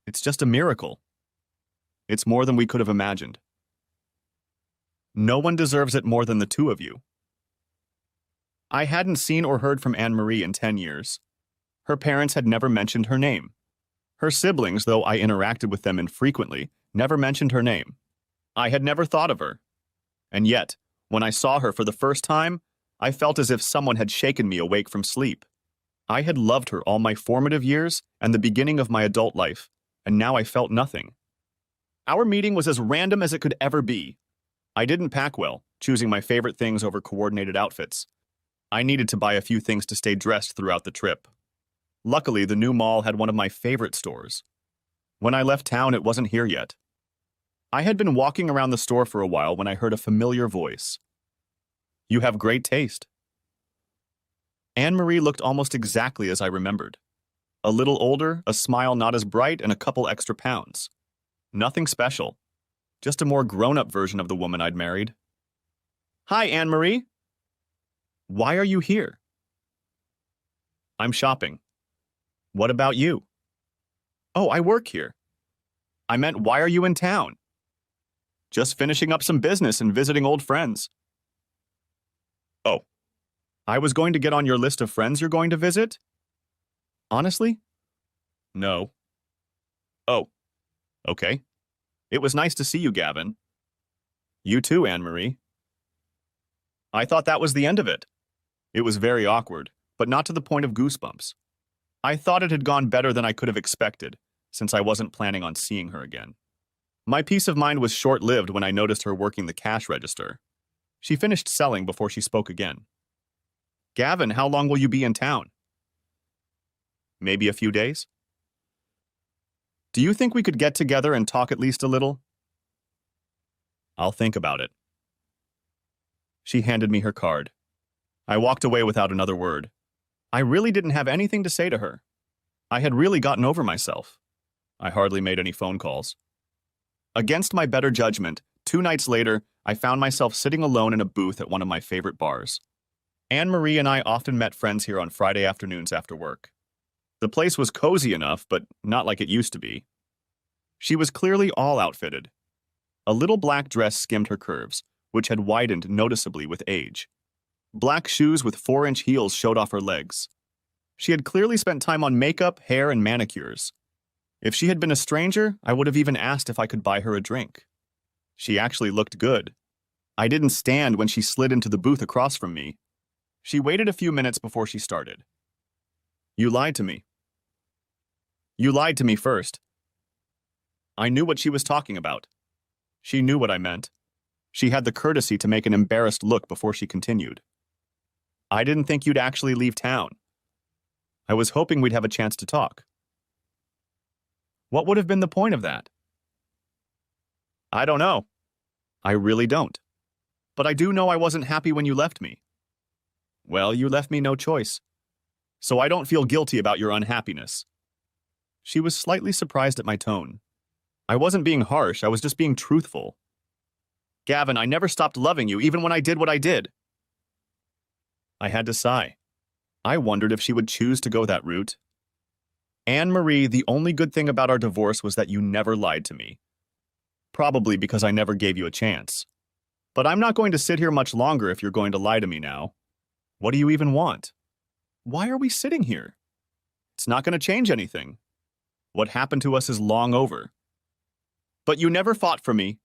It's just a miracle. It's more than we could have imagined. No one deserves it more than the 2 of you. I hadn't seen or heard from Anne-Marie in 10 years. Her parents had never mentioned her name. Her siblings, though I interacted with them infrequently, never mentioned her name. I had never thought of her. And yet, when I saw her for the first time, I felt as if someone had shaken me awake from sleep. I had loved her all my formative years and the beginning of my adult life, and now I felt nothing. Our meeting was as random as it could ever be. I didn't pack well, choosing my favorite things over coordinated outfits. I needed to buy a few things to stay dressed throughout the trip. Luckily, the new mall had one of my favorite stores. When I left town, it wasn't here yet. I had been walking around the store for a while when I heard a familiar voice. You have great taste. Anne-Marie looked almost exactly as I remembered. A little older, a smile not as bright, and a couple extra pounds. Nothing special. Just a more grown-up version of the woman I'd married. Hi, Anne-Marie. Why are you here? I'm shopping. What about you? Oh, I work here. I meant, why are you in town? Just finishing up some business and visiting old friends. Oh, I was going to get on your list of friends you're going to visit? Honestly? No. Oh, okay. It was nice to see you, Gavin. You too, Anne-Marie. I thought that was the end of it. It was very awkward, but not to the point of goosebumps. I thought it had gone better than I could have expected, since I wasn't planning on seeing her again. My peace of mind was short-lived when I noticed her working the cash register. She finished selling before she spoke again. Gavin, how long will you be in town? Maybe a few days? Do you think we could get together and talk at least a little? I'll think about it. She handed me her card. I walked away without another word. I really didn't have anything to say to her. I had really gotten over myself. I hardly made any phone calls. Against my better judgment, 2 nights later, I found myself sitting alone in a booth at one of my favorite bars. Anne-Marie and I often met friends here on Friday afternoons after work. The place was cozy enough, but not like it used to be. She was clearly all outfitted. A little black dress skimmed her curves, which had widened noticeably with age. Black shoes with 4-inch heels showed off her legs. She had clearly spent time on makeup, hair, and manicures. If she had been a stranger, I would have even asked if I could buy her a drink. She actually looked good. I didn't stand when she slid into the booth across from me. She waited a few minutes before she started. You lied to me. You lied to me first. I knew what she was talking about. She knew what I meant. She had the courtesy to make an embarrassed look before she continued. I didn't think you'd actually leave town. I was hoping we'd have a chance to talk. What would have been the point of that? I don't know. I really don't. But I do know I wasn't happy when you left me. Well, you left me no choice. So I don't feel guilty about your unhappiness. She was slightly surprised at my tone. I wasn't being harsh, I was just being truthful. Gavin, I never stopped loving you, even when I did what I did. I had to sigh. I wondered if she would choose to go that route. Anne-Marie, the only good thing about our divorce was that you never lied to me. Probably because I never gave you a chance. But I'm not going to sit here much longer if you're going to lie to me now. What do you even want? Why are we sitting here? It's not going to change anything. What happened to us is long over. But you never fought for me.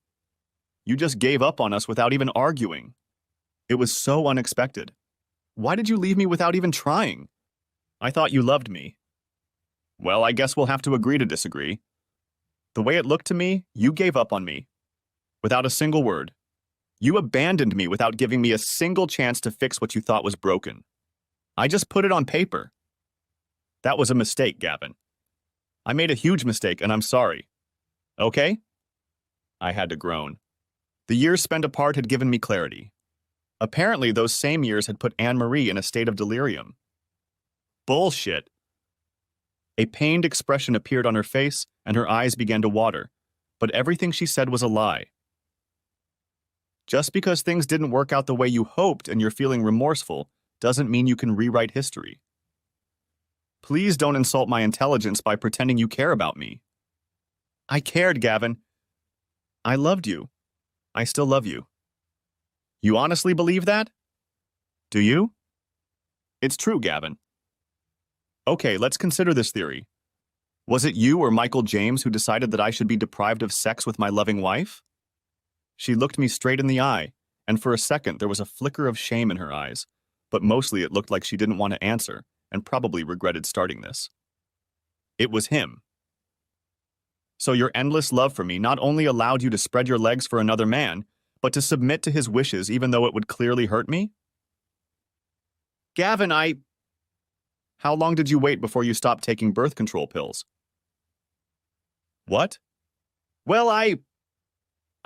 You just gave up on us without even arguing. It was so unexpected. Why did you leave me without even trying? I thought you loved me. Well, I guess we'll have to agree to disagree. The way it looked to me, you gave up on me. Without a single word. You abandoned me without giving me a single chance to fix what you thought was broken. I just put it on paper. That was a mistake, Gavin. I made a huge mistake, and I'm sorry. Okay? I had to groan. The years spent apart had given me clarity. Apparently, those same years had put Anne-Marie in a state of delirium. Bullshit. A pained expression appeared on her face, and her eyes began to water, but everything she said was a lie. Just because things didn't work out the way you hoped and you're feeling remorseful doesn't mean you can rewrite history. Please don't insult my intelligence by pretending you care about me. I cared, Gavin. I loved you. I still love you. You honestly believe that? Do you? It's true, Gavin. Okay, let's consider this theory. Was it you or Michael James who decided that I should be deprived of sex with my loving wife? She looked me straight in the eye, and for a second there was a flicker of shame in her eyes, but mostly it looked like she didn't want to answer and probably regretted starting this. It was him. So your endless love for me not only allowed you to spread your legs for another man, but to submit to his wishes even though it would clearly hurt me? Gavin, How long did you wait before you stopped taking birth control pills? What? Well, I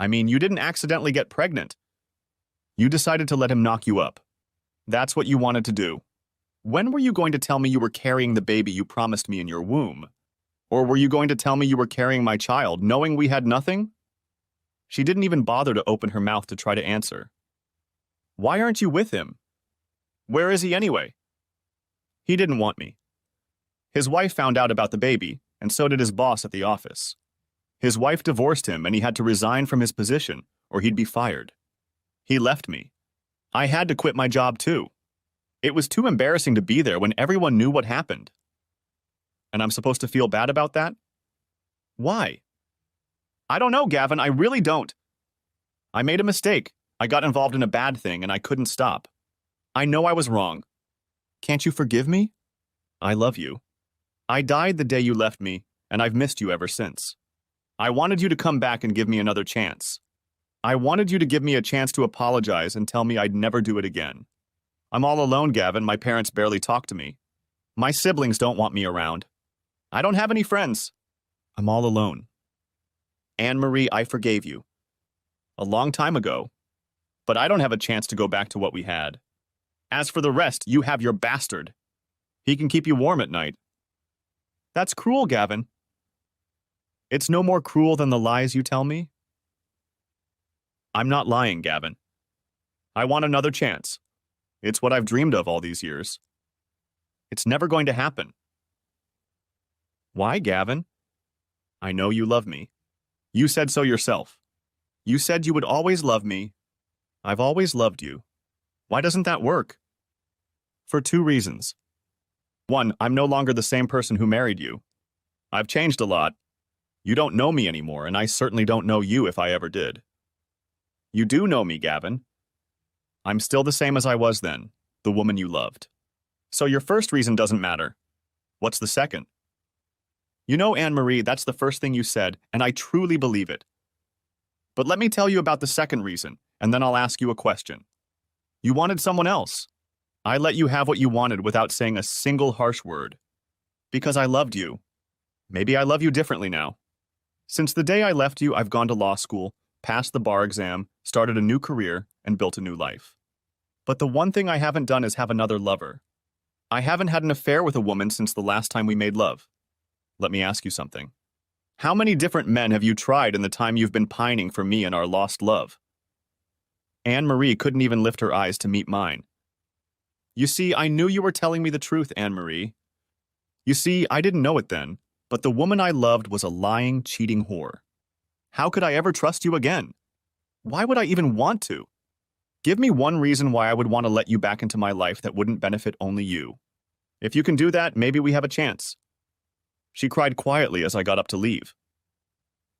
mean, you didn't accidentally get pregnant. You decided to let him knock you up. That's what you wanted to do. When were you going to tell me you were carrying the baby you promised me in your womb? Or were you going to tell me you were carrying my child, knowing we had nothing? She didn't even bother to open her mouth to try to answer. Why aren't you with him? Where is he anyway? He didn't want me. His wife found out about the baby, and so did his boss at the office. His wife divorced him, and he had to resign from his position, or he'd be fired. He left me. I had to quit my job too. It was too embarrassing to be there when everyone knew what happened. And I'm supposed to feel bad about that? Why? I don't know, Gavin. I really don't. I made a mistake. I got involved in a bad thing and I couldn't stop. I know I was wrong. Can't you forgive me? I love you. I died the day you left me, and I've missed you ever since. I wanted you to come back and give me another chance. I wanted you to give me a chance to apologize and tell me I'd never do it again. I'm all alone, Gavin. My parents barely talk to me. My siblings don't want me around. I don't have any friends. I'm all alone. Anne-Marie, I forgave you. A long time ago. But I don't have a chance to go back to what we had. As for the rest, you have your bastard. He can keep you warm at night. That's cruel, Gavin. It's no more cruel than the lies you tell me. I'm not lying, Gavin. I want another chance. It's what I've dreamed of all these years. It's never going to happen. Why, Gavin? I know you love me. You said so yourself. You said you would always love me. I've always loved you. Why doesn't that work? For 2 reasons. 1, I'm no longer the same person who married you. I've changed a lot. You don't know me anymore, and I certainly don't know you if I ever did. You do know me, Gavin. I'm still the same as I was then, the woman you loved. So your first reason doesn't matter. What's the second? You know, Anne-Marie, that's the first thing you said, and I truly believe it. But let me tell you about the second reason, and then I'll ask you a question. You wanted someone else. I let you have what you wanted without saying a single harsh word. Because I loved you. Maybe I love you differently now. Since the day I left you, I've gone to law school, passed the bar exam, started a new career, and built a new life. But the one thing I haven't done is have another lover. I haven't had an affair with a woman since the last time we made love. Let me ask you something. How many different men have you tried in the time you've been pining for me and our lost love? Anne-Marie couldn't even lift her eyes to meet mine. You see, I knew you were telling me the truth, Anne-Marie. You see, I didn't know it then, but the woman I loved was a lying, cheating whore. How could I ever trust you again? Why would I even want to? Give me one reason why I would want to let you back into my life that wouldn't benefit only you. If you can do that, maybe we have a chance. She cried quietly as I got up to leave.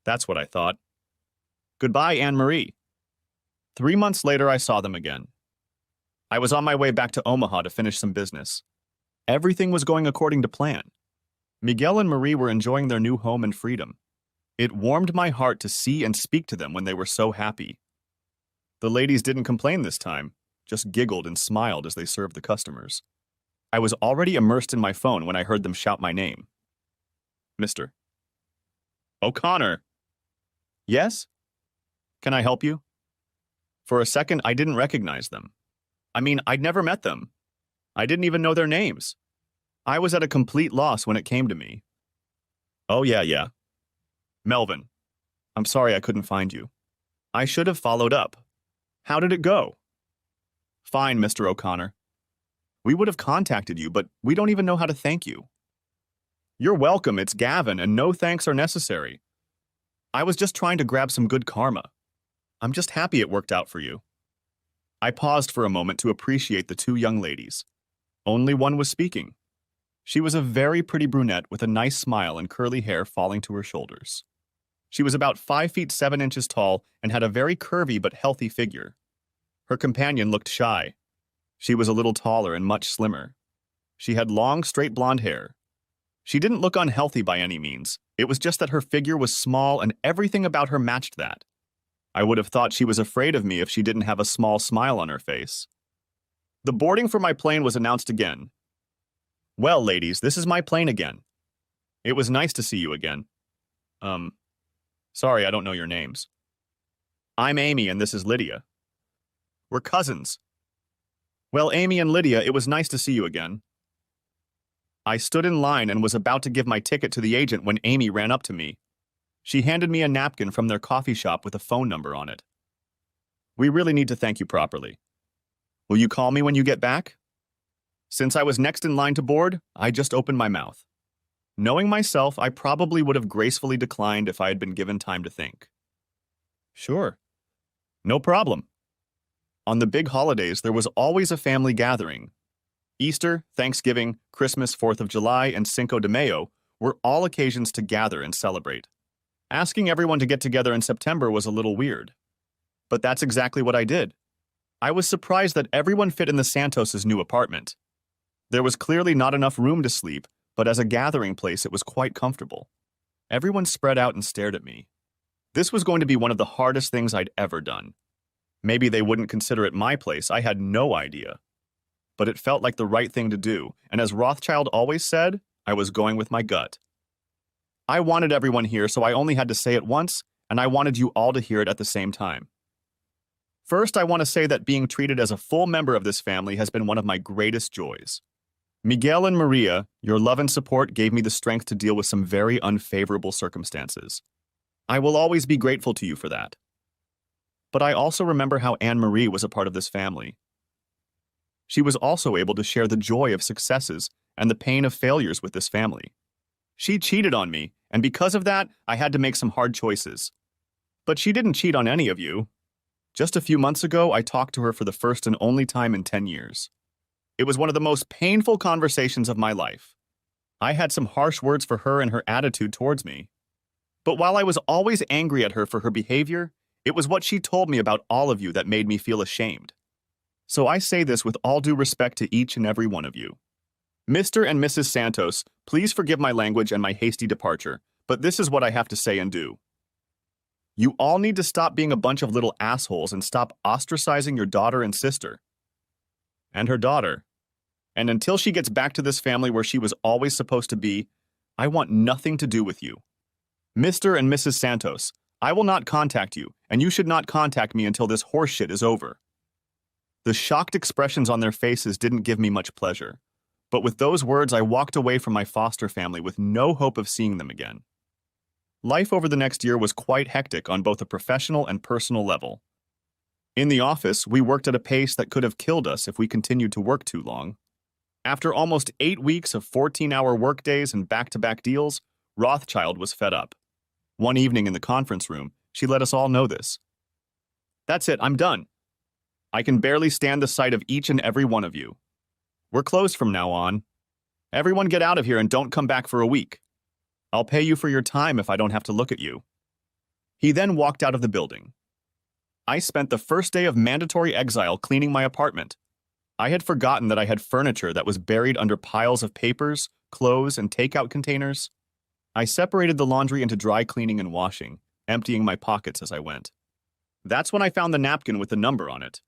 That's what I thought. Goodbye, Anne-Marie. 3 months later, I saw them again. I was on my way back to Omaha to finish some business. Everything was going according to plan. Miguel and Marie were enjoying their new home and freedom. It warmed my heart to see and speak to them when they were so happy. The ladies didn't complain this time, just giggled and smiled as they served the customers. I was already immersed in my phone when I heard them shout my name. Mr. O'Connor. Yes? Can I help you? For a second, I didn't recognize them. I mean, I'd never met them. I didn't even know their names. I was at a complete loss when it came to me. Oh, yeah. Melvin. I'm sorry I couldn't find you. I should have followed up. How did it go? Fine, Mr. O'Connor. We would have contacted you, but we don't even know how to thank you. You're welcome, it's Gavin, and no thanks are necessary. I was just trying to grab some good karma. I'm just happy it worked out for you. I paused for a moment to appreciate the 2 young ladies. Only one was speaking. She was a very pretty brunette with a nice smile and curly hair falling to her shoulders. She was about 5 feet 7 inches tall and had a very curvy but healthy figure. Her companion looked shy. She was a little taller and much slimmer. She had long, straight blonde hair. She didn't look unhealthy by any means. It was just that her figure was small and everything about her matched that. I would have thought she was afraid of me if she didn't have a small smile on her face. The boarding for my plane was announced again. Well, ladies, this is my plane again. It was nice to see you again. Sorry, I don't know your names. I'm Amy and this is Lydia. We're cousins. Well, Amy and Lydia, it was nice to see you again. I stood in line and was about to give my ticket to the agent when Amy ran up to me. She handed me a napkin from their coffee shop with a phone number on it. We really need to thank you properly. Will you call me when you get back? Since I was next in line to board, I just opened my mouth. Knowing myself, I probably would have gracefully declined if I had been given time to think. Sure. No problem. On the big holidays, there was always a family gathering. Easter, Thanksgiving, Christmas, 4th of July, and Cinco de Mayo were all occasions to gather and celebrate. Asking everyone to get together in September was a little weird. But that's exactly what I did. I was surprised that everyone fit in the Santos's new apartment. There was clearly not enough room to sleep, but as a gathering place it was quite comfortable. Everyone spread out and stared at me. This was going to be one of the hardest things I'd ever done. Maybe they wouldn't consider it my place, I had no idea. But it felt like the right thing to do, and as Rothschild always said, I was going with my gut. I wanted everyone here, so I only had to say it once, and I wanted you all to hear it at the same time. First, I want to say that being treated as a full member of this family has been one of my greatest joys. Miguel and Maria, your love and support gave me the strength to deal with some very unfavorable circumstances. I will always be grateful to you for that. But I also remember how Anne-Marie was a part of this family. She was also able to share the joy of successes and the pain of failures with this family. She cheated on me, and because of that, I had to make some hard choices. But she didn't cheat on any of you. Just a few months ago, I talked to her for the first and only time in 10 years. It was one of the most painful conversations of my life. I had some harsh words for her and her attitude towards me. But while I was always angry at her for her behavior, it was what she told me about all of you that made me feel ashamed. So I say this with all due respect to each and every one of you. Mr. and Mrs. Santos, please forgive my language and my hasty departure, but this is what I have to say and do. You all need to stop being a bunch of little assholes and stop ostracizing your daughter and sister. And her daughter. And until she gets back to this family where she was always supposed to be, I want nothing to do with you. Mr. and Mrs. Santos, I will not contact you, and you should not contact me until this horseshit is over. The shocked expressions on their faces didn't give me much pleasure, but with those words I walked away from my foster family with no hope of seeing them again. Life over the next year was quite hectic on both a professional and personal level. In the office, we worked at a pace that could have killed us if we continued to work too long. After almost 8 weeks of 14-hour workdays and back-to-back deals, Rothschild was fed up. One evening in the conference room, she let us all know this. That's it, I'm done. I can barely stand the sight of each and every one of you. We're closed from now on. Everyone get out of here and don't come back for a week. I'll pay you for your time if I don't have to look at you. He then walked out of the building. I spent the first day of mandatory exile cleaning my apartment. I had forgotten that I had furniture that was buried under piles of papers, clothes, and takeout containers. I separated the laundry into dry cleaning and washing, emptying my pockets as I went. That's when I found the napkin with the number on it.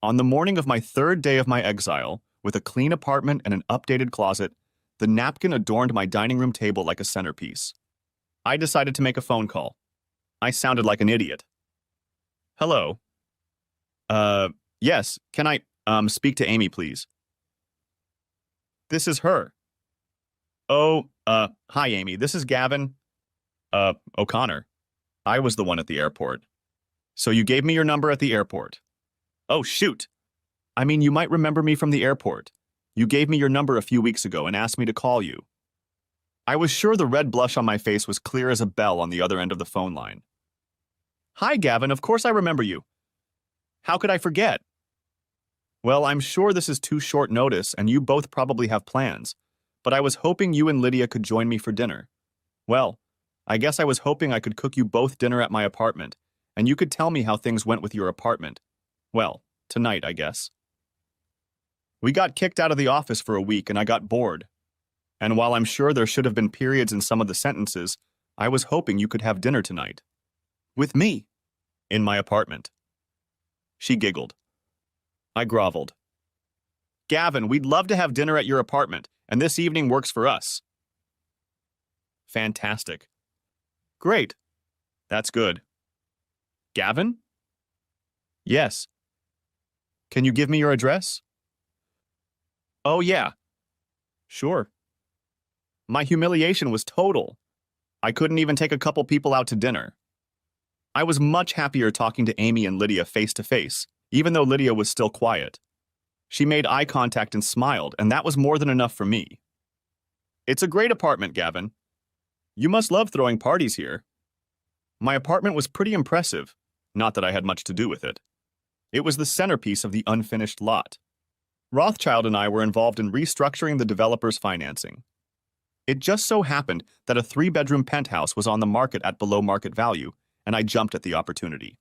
On the morning of my third day of my exile, with a clean apartment and an updated closet, the napkin adorned my dining room table like a centerpiece. I decided to make a phone call. I sounded like an idiot. Hello. Yes, can I, speak to Amy, please? This is her. Oh, hi, Amy. This is Gavin. O'Connor. I was the one at the airport. So you gave me your number at the airport. Oh, shoot. I mean, you might remember me from the airport. You gave me your number a few weeks ago and asked me to call you. I was sure the red blush on my face was clear as a bell on the other end of the phone line. Hi, Gavin. Of course I remember you. How could I forget? Well, I'm sure this is too short notice and you both probably have plans, but I was hoping you and Lydia could join me for dinner. Well, I guess I was hoping I could cook you both dinner at my apartment, and you could tell me how things went with your apartment. Well, tonight, I guess. We got kicked out of the office for a week and I got bored. And while I'm sure there should have been periods in some of the sentences, I was hoping you could have dinner tonight. With me. In my apartment. She giggled. I groveled. Gavin, we'd love to have dinner at your apartment, and this evening works for us. Fantastic. Great. That's good. Gavin? Yes. Can you give me your address? Oh, yeah. Sure. My humiliation was total. I couldn't even take a couple people out to dinner. I was much happier talking to Amy and Lydia face to face, even though Lydia was still quiet. She made eye contact and smiled, and that was more than enough for me. It's a great apartment, Gavin. You must love throwing parties here. My apartment was pretty impressive, not that I had much to do with it. It was the centerpiece of the unfinished lot. Rothschild and I were involved in restructuring the developer's financing. It just so happened that a 3-bedroom penthouse was on the market at below market value, and I jumped at the opportunity.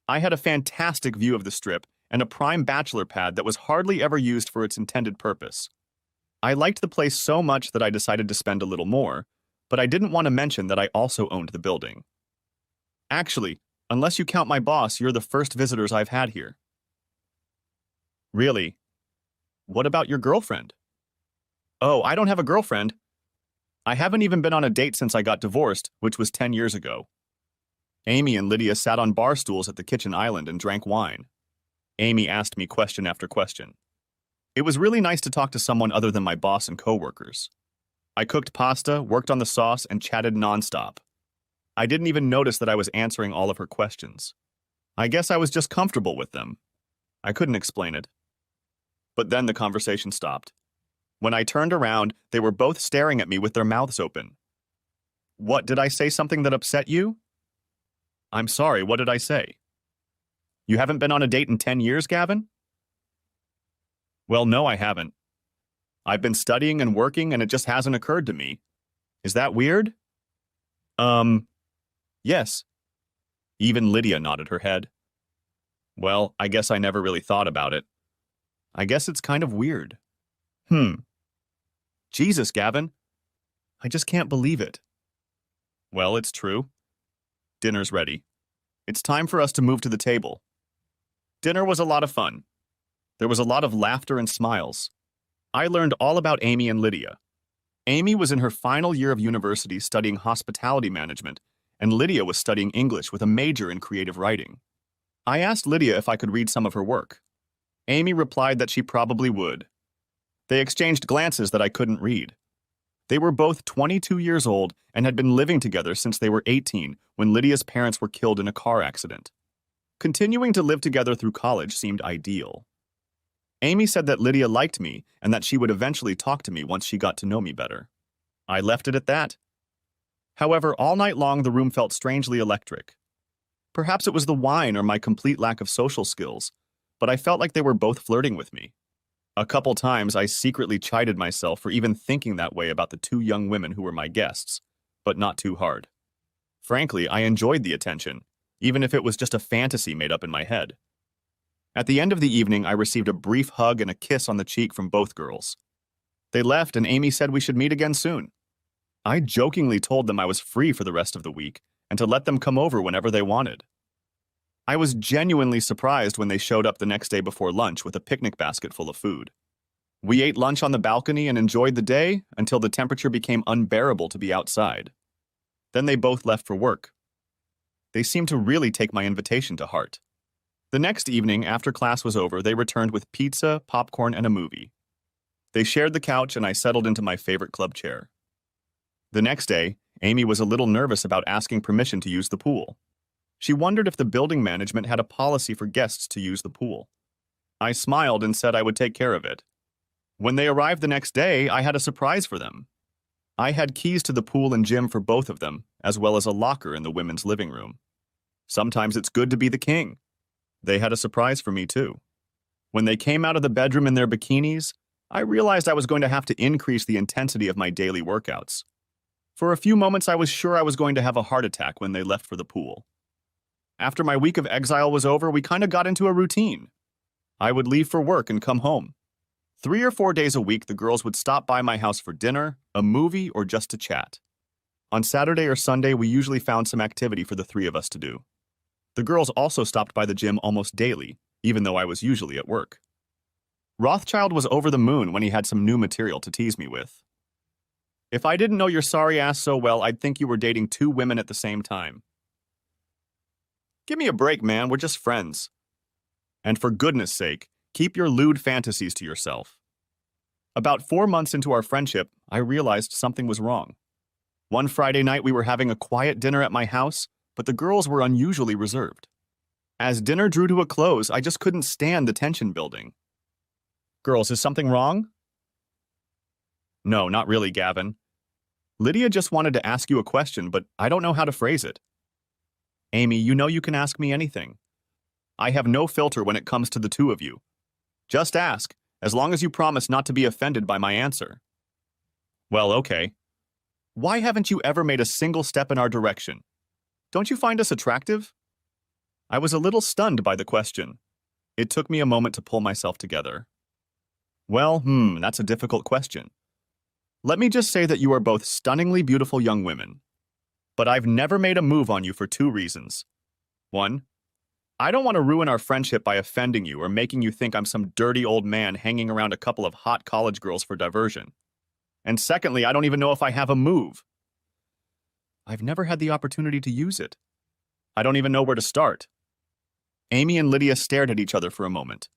I had a fantastic view of the strip and a prime bachelor pad that was hardly ever used for its intended purpose. I liked the place so much that I decided to spend a little more, but I didn't want to mention that I also owned the building. Actually, unless you count my boss, you're the first visitors I've had here. Really? What about your girlfriend? Oh, I don't have a girlfriend. I haven't even been on a date since I got divorced, which was 10 years ago. Amy and Lydia sat on bar stools at the kitchen island and drank wine. Amy asked me question after question. It was really nice to talk to someone other than my boss and coworkers. I cooked pasta, worked on the sauce, and chatted nonstop. I didn't even notice that I was answering all of her questions. I guess I was just comfortable with them. I couldn't explain it. But then the conversation stopped. When I turned around, they were both staring at me with their mouths open. What, did I say something that upset you? I'm sorry, what did I say? You haven't been on a date in 10 years, Gavin? Well, no, I haven't. I've been studying and working, and it just hasn't occurred to me. Is that weird? Yes. Even Lydia nodded her head. Well, I guess I never really thought about it. I guess it's kind of weird. Jesus, Gavin. I just can't believe it. Well, it's true. Dinner's ready. It's time for us to move to the table. Dinner was a lot of fun. There was a lot of laughter and smiles. I learned all about Amy and Lydia. Amy was in her final year of university studying hospitality management, and Lydia was studying English with a major in creative writing. I asked Lydia if I could read some of her work. Amy replied that she probably would. They exchanged glances that I couldn't read. They were both 22 years old and had been living together since they were 18 when Lydia's parents were killed in a car accident. Continuing to live together through college seemed ideal. Amy said that Lydia liked me and that she would eventually talk to me once she got to know me better. I left it at that. However, all night long the room felt strangely electric. Perhaps it was the wine or my complete lack of social skills, but I felt like they were both flirting with me. A couple times I secretly chided myself for even thinking that way about the 2 young women who were my guests, but not too hard. Frankly, I enjoyed the attention, even if it was just a fantasy made up in my head. At the end of the evening, I received a brief hug and a kiss on the cheek from both girls. They left and Amy said we should meet again soon. I jokingly told them I was free for the rest of the week and to let them come over whenever they wanted. I was genuinely surprised when they showed up the next day before lunch with a picnic basket full of food. We ate lunch on the balcony and enjoyed the day until the temperature became unbearable to be outside. Then they both left for work. They seemed to really take my invitation to heart. The next evening, after class was over, they returned with pizza, popcorn, and a movie. They shared the couch and I settled into my favorite club chair. The next day, Amy was a little nervous about asking permission to use the pool. She wondered if the building management had a policy for guests to use the pool. I smiled and said I would take care of it. When they arrived the next day, I had a surprise for them. I had keys to the pool and gym for both of them, as well as a locker in the women's living room. Sometimes it's good to be the king. They had a surprise for me too. When they came out of the bedroom in their bikinis, I realized I was going to have to increase the intensity of my daily workouts. For a few moments, I was sure I was going to have a heart attack when they left for the pool. After my week of exile was over, we kind of got into a routine. I would leave for work and come home. 3 or 4 days a week, the girls would stop by my house for dinner, a movie, or just to chat. On Saturday or Sunday, we usually found some activity for the 3 of us to do. The girls also stopped by the gym almost daily, even though I was usually at work. Rothschild was over the moon when he had some new material to tease me with. If I didn't know your sorry ass so well, I'd think you were dating 2 women at the same time. Give me a break, man. We're just friends. And for goodness sake, keep your lewd fantasies to yourself. About 4 months into our friendship, I realized something was wrong. One Friday night, we were having a quiet dinner at my house, but the girls were unusually reserved. As dinner drew to a close, I just couldn't stand the tension building. Girls, is something wrong? No, not really, Gavin. Lydia just wanted to ask you a question, but I don't know how to phrase it. Amy, you know you can ask me anything. I have no filter when it comes to the 2 of you. Just ask, as long as you promise not to be offended by my answer. Well, okay. Why haven't you ever made a single step in our direction? Don't you find us attractive? I was a little stunned by the question. It took me a moment to pull myself together. Well, that's a difficult question. Let me just say that you are both stunningly beautiful young women. But I've never made a move on you for two reasons. One, I don't want to ruin our friendship by offending you or making you think I'm some dirty old man hanging around a couple of hot college girls for diversion. And secondly, I don't even know if I have a move. I've never had the opportunity to use it. I don't even know where to start. Amy and Lydia stared at each other for a moment.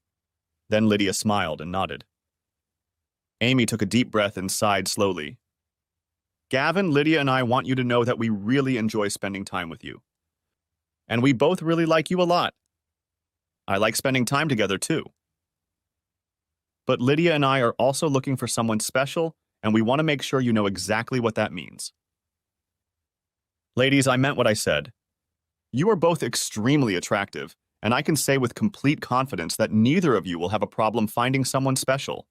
Then Lydia smiled and nodded. Amy took a deep breath and sighed slowly. Gavin, Lydia, and I want you to know that we really enjoy spending time with you. And we both really like you a lot. I like spending time together, too. But Lydia and I are also looking for someone special, and we want to make sure you know exactly what that means. Ladies, I meant what I said. You are both extremely attractive, and I can say with complete confidence that neither of you will have a problem finding someone special.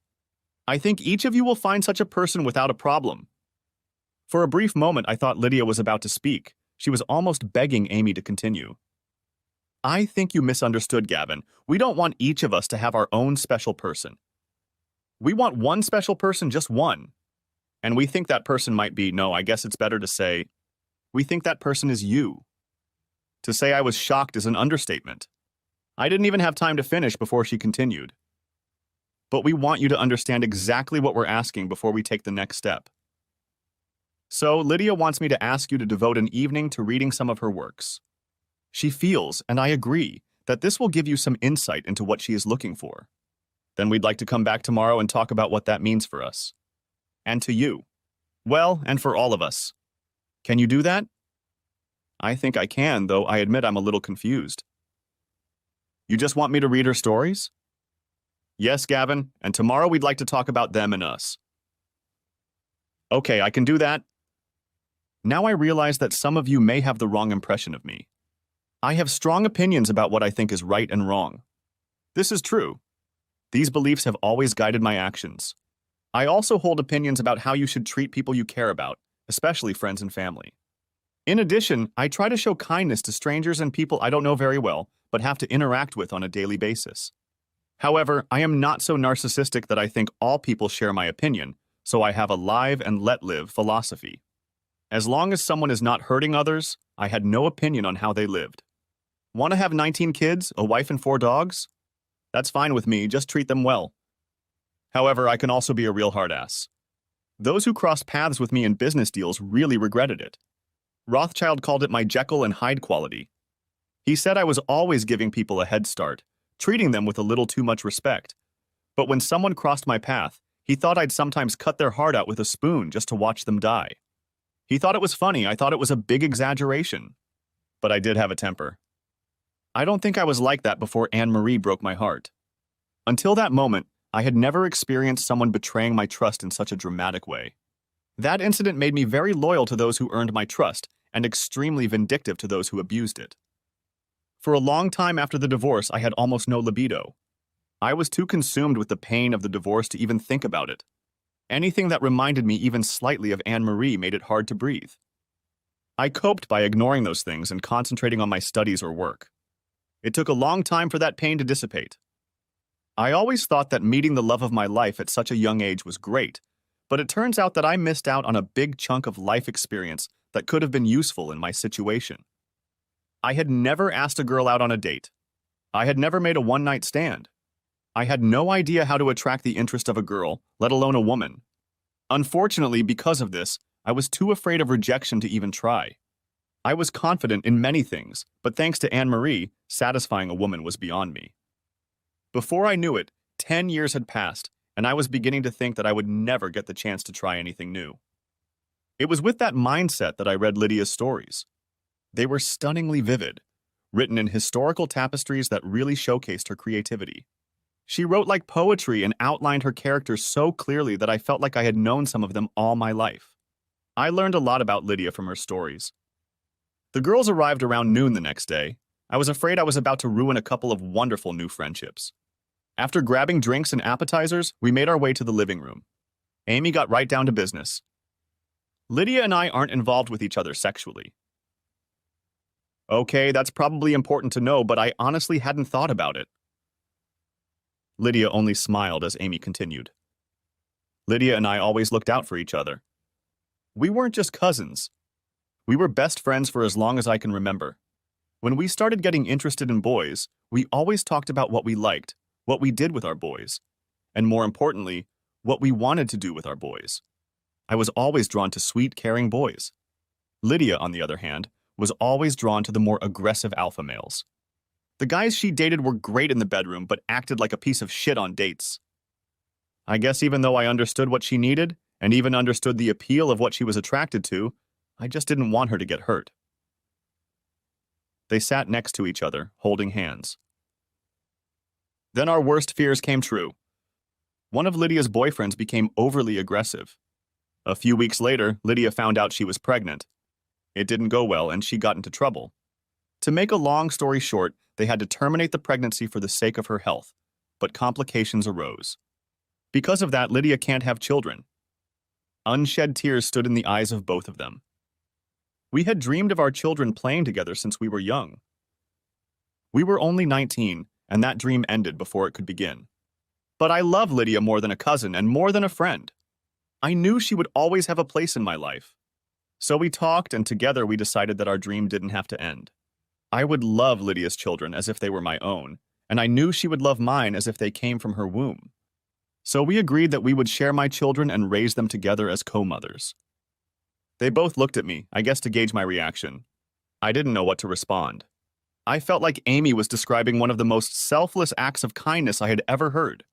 I think each of you will find such a person without a problem. For a brief moment, I thought Lydia was about to speak. She was almost begging Amy to continue. I think you misunderstood, Gavin. We don't want each of us to have our own special person. We want one special person, just one. And we think that person might be, no, I guess it's better to say, we think that person is you. To say I was shocked is an understatement. I didn't even have time to finish before she continued. But we want you to understand exactly what we're asking before we take the next step. So, Lydia wants me to ask you to devote an evening to reading some of her works. She feels, and I agree, that this will give you some insight into what she is looking for. Then we'd like to come back tomorrow and talk about what that means for us. And to you. Well, and for all of us. Can you do that? I think I can, though I admit I'm a little confused. You just want me to read her stories? Yes, Gavin, and tomorrow we'd like to talk about them and us. Okay, I can do that. Now I realize that some of you may have the wrong impression of me. I have strong opinions about what I think is right and wrong. This is true. These beliefs have always guided my actions. I also hold opinions about how you should treat people you care about, especially friends and family. In addition, I try to show kindness to strangers and people I don't know very well, but have to interact with on a daily basis. However, I am not so narcissistic that I think all people share my opinion, so I have a live and let live philosophy. As long as someone is not hurting others, I had no opinion on how they lived. Want to have 19 kids, a wife and 4 dogs? That's fine with me, just treat them well. However, I can also be a real hard ass. Those who crossed paths with me in business deals really regretted it. Rothschild called it my Jekyll and Hyde quality. He said I was always giving people a head start, treating them with a little too much respect. But when someone crossed my path, he thought I'd sometimes cut their heart out with a spoon just to watch them die. He thought it was funny. I thought it was a big exaggeration. But I did have a temper. I don't think I was like that before Anne-Marie broke my heart. Until that moment, I had never experienced someone betraying my trust in such a dramatic way. That incident made me very loyal to those who earned my trust and extremely vindictive to those who abused it. For a long time after the divorce, I had almost no libido. I was too consumed with the pain of the divorce to even think about it. Anything that reminded me even slightly of Anne-Marie made it hard to breathe. I coped by ignoring those things and concentrating on my studies or work. It took a long time for that pain to dissipate. I always thought that meeting the love of my life at such a young age was great, but it turns out that I missed out on a big chunk of life experience that could have been useful in my situation. I had never asked a girl out on a date. I had never made a one-night stand. I had no idea how to attract the interest of a girl, let alone a woman. Unfortunately, because of this, I was too afraid of rejection to even try. I was confident in many things, but thanks to Anne-Marie, satisfying a woman was beyond me. Before I knew it, 10 years had passed, and I was beginning to think that I would never get the chance to try anything new. It was with that mindset that I read Lydia's stories. They were stunningly vivid, written in historical tapestries that really showcased her creativity. She wrote like poetry and outlined her characters so clearly that I felt like I had known some of them all my life. I learned a lot about Lydia from her stories. The girls arrived around noon the next day. I was afraid I was about to ruin a couple of wonderful new friendships. After grabbing drinks and appetizers, we made our way to the living room. Amy got right down to business. Lydia and I aren't involved with each other sexually. Okay, that's probably important to know, but I honestly hadn't thought about it. Lydia only smiled as Amy continued. Lydia and I always looked out for each other. We weren't just cousins. We were best friends for as long as I can remember. When we started getting interested in boys, we always talked about what we liked, what we did with our boys, and more importantly, what we wanted to do with our boys. I was always drawn to sweet, caring boys. Lydia, on the other hand, was always drawn to the more aggressive alpha males. The guys she dated were great in the bedroom, but acted like a piece of shit on dates. I guess even though I understood what she needed, and even understood the appeal of what she was attracted to, I just didn't want her to get hurt. They sat next to each other, holding hands. Then our worst fears came true. One of Lydia's boyfriends became overly aggressive. A few weeks later, Lydia found out she was pregnant. It didn't go well, and she got into trouble. To make a long story short, they had to terminate the pregnancy for the sake of her health, but complications arose. Because of that, Lydia can't have children. Unshed tears stood in the eyes of both of them. We had dreamed of our children playing together since we were young. We were only 19, and that dream ended before it could begin. But I love Lydia more than a cousin and more than a friend. I knew she would always have a place in my life. So we talked, and together we decided that our dream didn't have to end. I would love Lydia's children as if they were my own, and I knew she would love mine as if they came from her womb. So we agreed that we would share my children and raise them together as co-mothers. They both looked at me, I guess to gauge my reaction. I didn't know what to respond. I felt like Amy was describing one of the most selfless acts of kindness I had ever heard.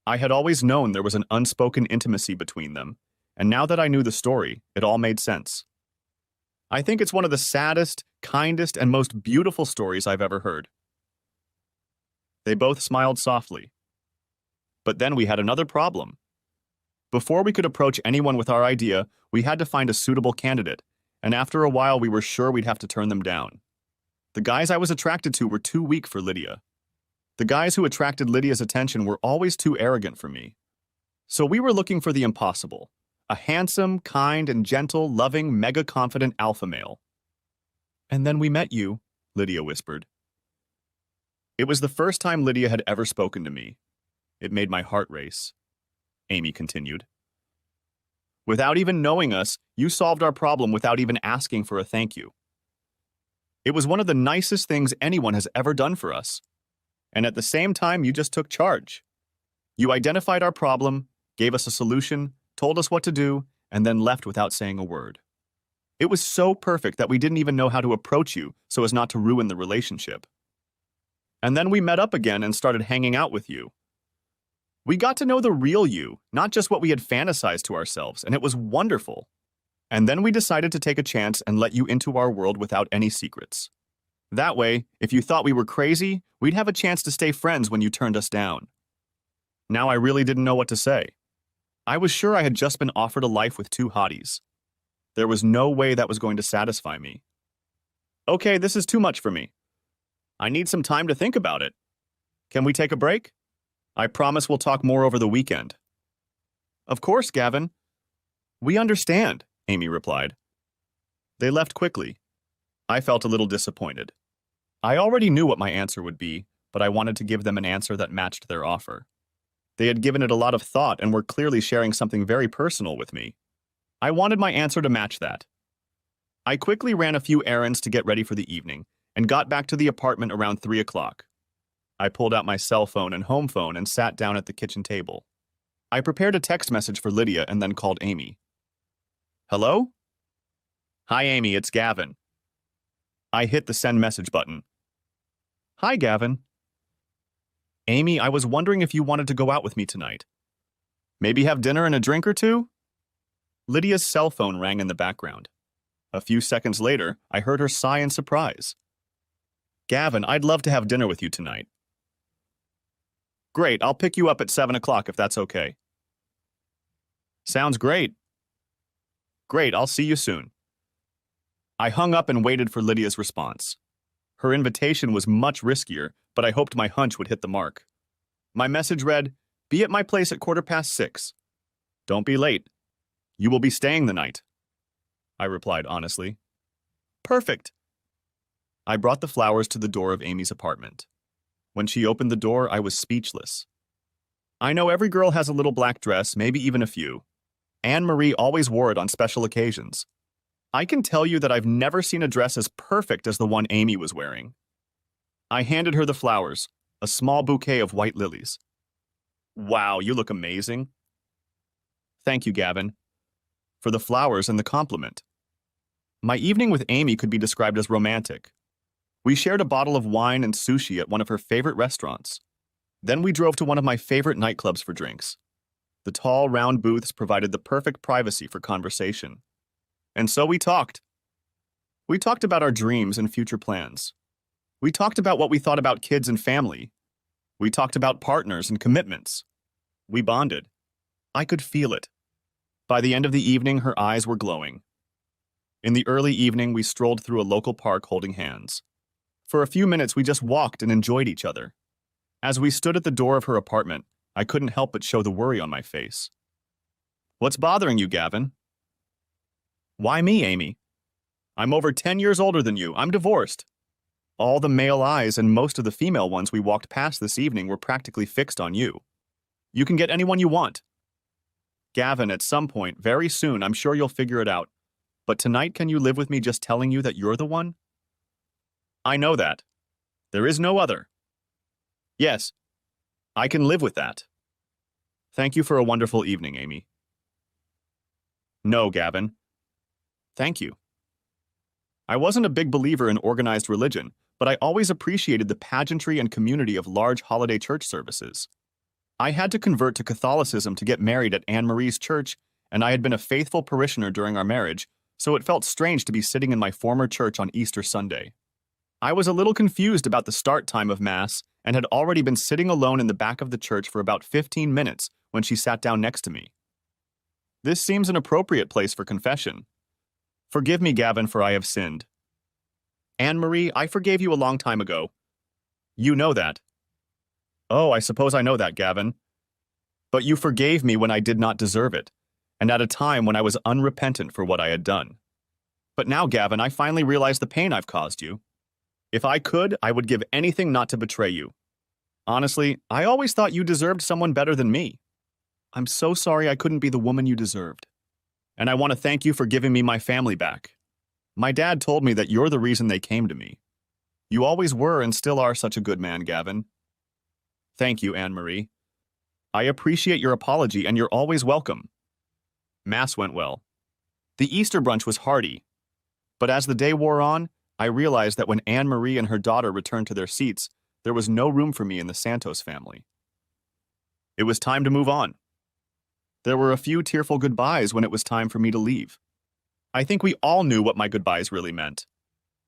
I had always known there was an unspoken intimacy between them, and now that I knew the story, it all made sense. I think it's one of the saddest, kindest, and most beautiful stories I've ever heard. They both smiled softly. But then we had another problem. Before we could approach anyone with our idea, we had to find a suitable candidate, and after a while we were sure we'd have to turn them down. The guys I was attracted to were too weak for Lydia. The guys who attracted Lydia's attention were always too arrogant for me. So we were looking for the impossible. A handsome, kind, and gentle, loving, mega-confident alpha male. And then we met you, Lydia whispered. It was the first time Lydia had ever spoken to me. It made my heart race. Amy continued. Without even knowing us, you solved our problem without even asking for a thank you. It was one of the nicest things anyone has ever done for us. And at the same time, you just took charge. You identified our problem, gave us a solution, told us what to do, and then left without saying a word. It was so perfect that we didn't even know how to approach you so as not to ruin the relationship. And then we met up again and started hanging out with you. We got to know the real you, not just what we had fantasized to ourselves, and it was wonderful. And then we decided to take a chance and let you into our world without any secrets. That way, if you thought we were crazy, we'd have a chance to stay friends when you turned us down. Now I really didn't know what to say. I was sure I had just been offered a life with two hotties. There was no way that was going to satisfy me. Okay, this is too much for me. I need some time to think about it. Can we take a break? I promise we'll talk more over the weekend. Of course, Gavin. We understand, Amy replied. They left quickly. I felt a little disappointed. I already knew what my answer would be, but I wanted to give them an answer that matched their offer. They had given it a lot of thought and were clearly sharing something very personal with me. I wanted my answer to match that. I quickly ran a few errands to get ready for the evening and got back to the apartment around 3 o'clock. I pulled out my cell phone and home phone and sat down at the kitchen table. I prepared a text message for Lydia and then called Amy. Hello? Hi, Amy, it's Gavin. I hit the send message button. Hi, Gavin. Amy, I was wondering if you wanted to go out with me tonight. Maybe have dinner and a drink or two? Lydia's cell phone rang in the background. A few seconds later, I heard her sigh in surprise. Gavin, I'd love to have dinner with you tonight. Great, I'll pick you up at 7 o'clock if that's okay. Sounds great. Great, I'll see you soon. I hung up and waited for Lydia's response. Her invitation was much riskier, but I hoped my hunch would hit the mark. My message read, "Be at my place at 6:15. Don't be late. You will be staying the night." I replied honestly. Perfect. I brought the flowers to the door of Amy's apartment. When she opened the door, I was speechless. I know every girl has a little black dress, maybe even a few. Anne-Marie always wore it on special occasions. I can tell you that I've never seen a dress as perfect as the one Amy was wearing. I handed her the flowers, a small bouquet of white lilies. Wow, you look amazing. Thank you, Gavin, for the flowers and the compliment. My evening with Amy could be described as romantic. We shared a bottle of wine and sushi at one of her favorite restaurants. Then we drove to one of my favorite nightclubs for drinks. The tall, round booths provided the perfect privacy for conversation. And so we talked. We talked about our dreams and future plans. We talked about what we thought about kids and family. We talked about partners and commitments. We bonded. I could feel it. By the end of the evening, her eyes were glowing. In the early evening, we strolled through a local park holding hands. For a few minutes, we just walked and enjoyed each other. As we stood at the door of her apartment, I couldn't help but show the worry on my face. What's bothering you, Gavin? Why me, Amy? I'm over 10 years older than you. I'm divorced. All the male eyes and most of the female ones we walked past this evening were practically fixed on you. You can get anyone you want. Gavin, at some point, very soon, I'm sure you'll figure it out. But tonight, can you live with me just telling you that you're the one? I know that. There is no other. Yes, I can live with that. Thank you for a wonderful evening, Amy. No, Gavin. Thank you. I wasn't a big believer in organized religion, but I always appreciated the pageantry and community of large holiday church services. I had to convert to Catholicism to get married at Anne-Marie's church, and I had been a faithful parishioner during our marriage, so it felt strange to be sitting in my former church on Easter Sunday. I was a little confused about the start time of Mass and had already been sitting alone in the back of the church for about 15 minutes when she sat down next to me. This seems an appropriate place for confession. Forgive me, Gavin, for I have sinned. Anne-Marie, I forgave you a long time ago. You know that. Oh, I suppose I know that, Gavin. But you forgave me when I did not deserve it, and at a time when I was unrepentant for what I had done. But now, Gavin, I finally realize the pain I've caused you. If I could, I would give anything not to betray you. Honestly, I always thought you deserved someone better than me. I'm so sorry I couldn't be the woman you deserved. And I want to thank you for giving me my family back. My dad told me that you're the reason they came to me. You always were and still are such a good man, Gavin. Thank you, Anne-Marie. I appreciate your apology, and you're always welcome. Mass went well. The Easter brunch was hearty. But as the day wore on, I realized that when Anne-Marie and her daughter returned to their seats, there was no room for me in the Santos family. It was time to move on. There were a few tearful goodbyes when it was time for me to leave. I think we all knew what my goodbyes really meant.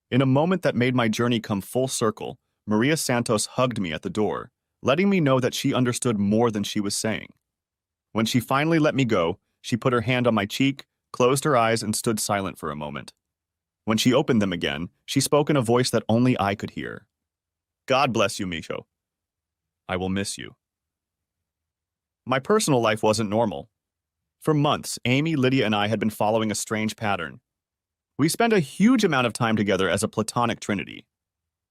In a moment that made my journey come full circle, Maria Santos hugged me at the door, letting me know that she understood more than she was saying. When she finally let me go, she put her hand on my cheek, closed her eyes, and stood silent for a moment. When she opened them again, she spoke in a voice that only I could hear. God bless you, Micho. I will miss you. My personal life wasn't normal. For months, Amy, Lydia, and I had been following a strange pattern. We spent a huge amount of time together as a platonic trinity.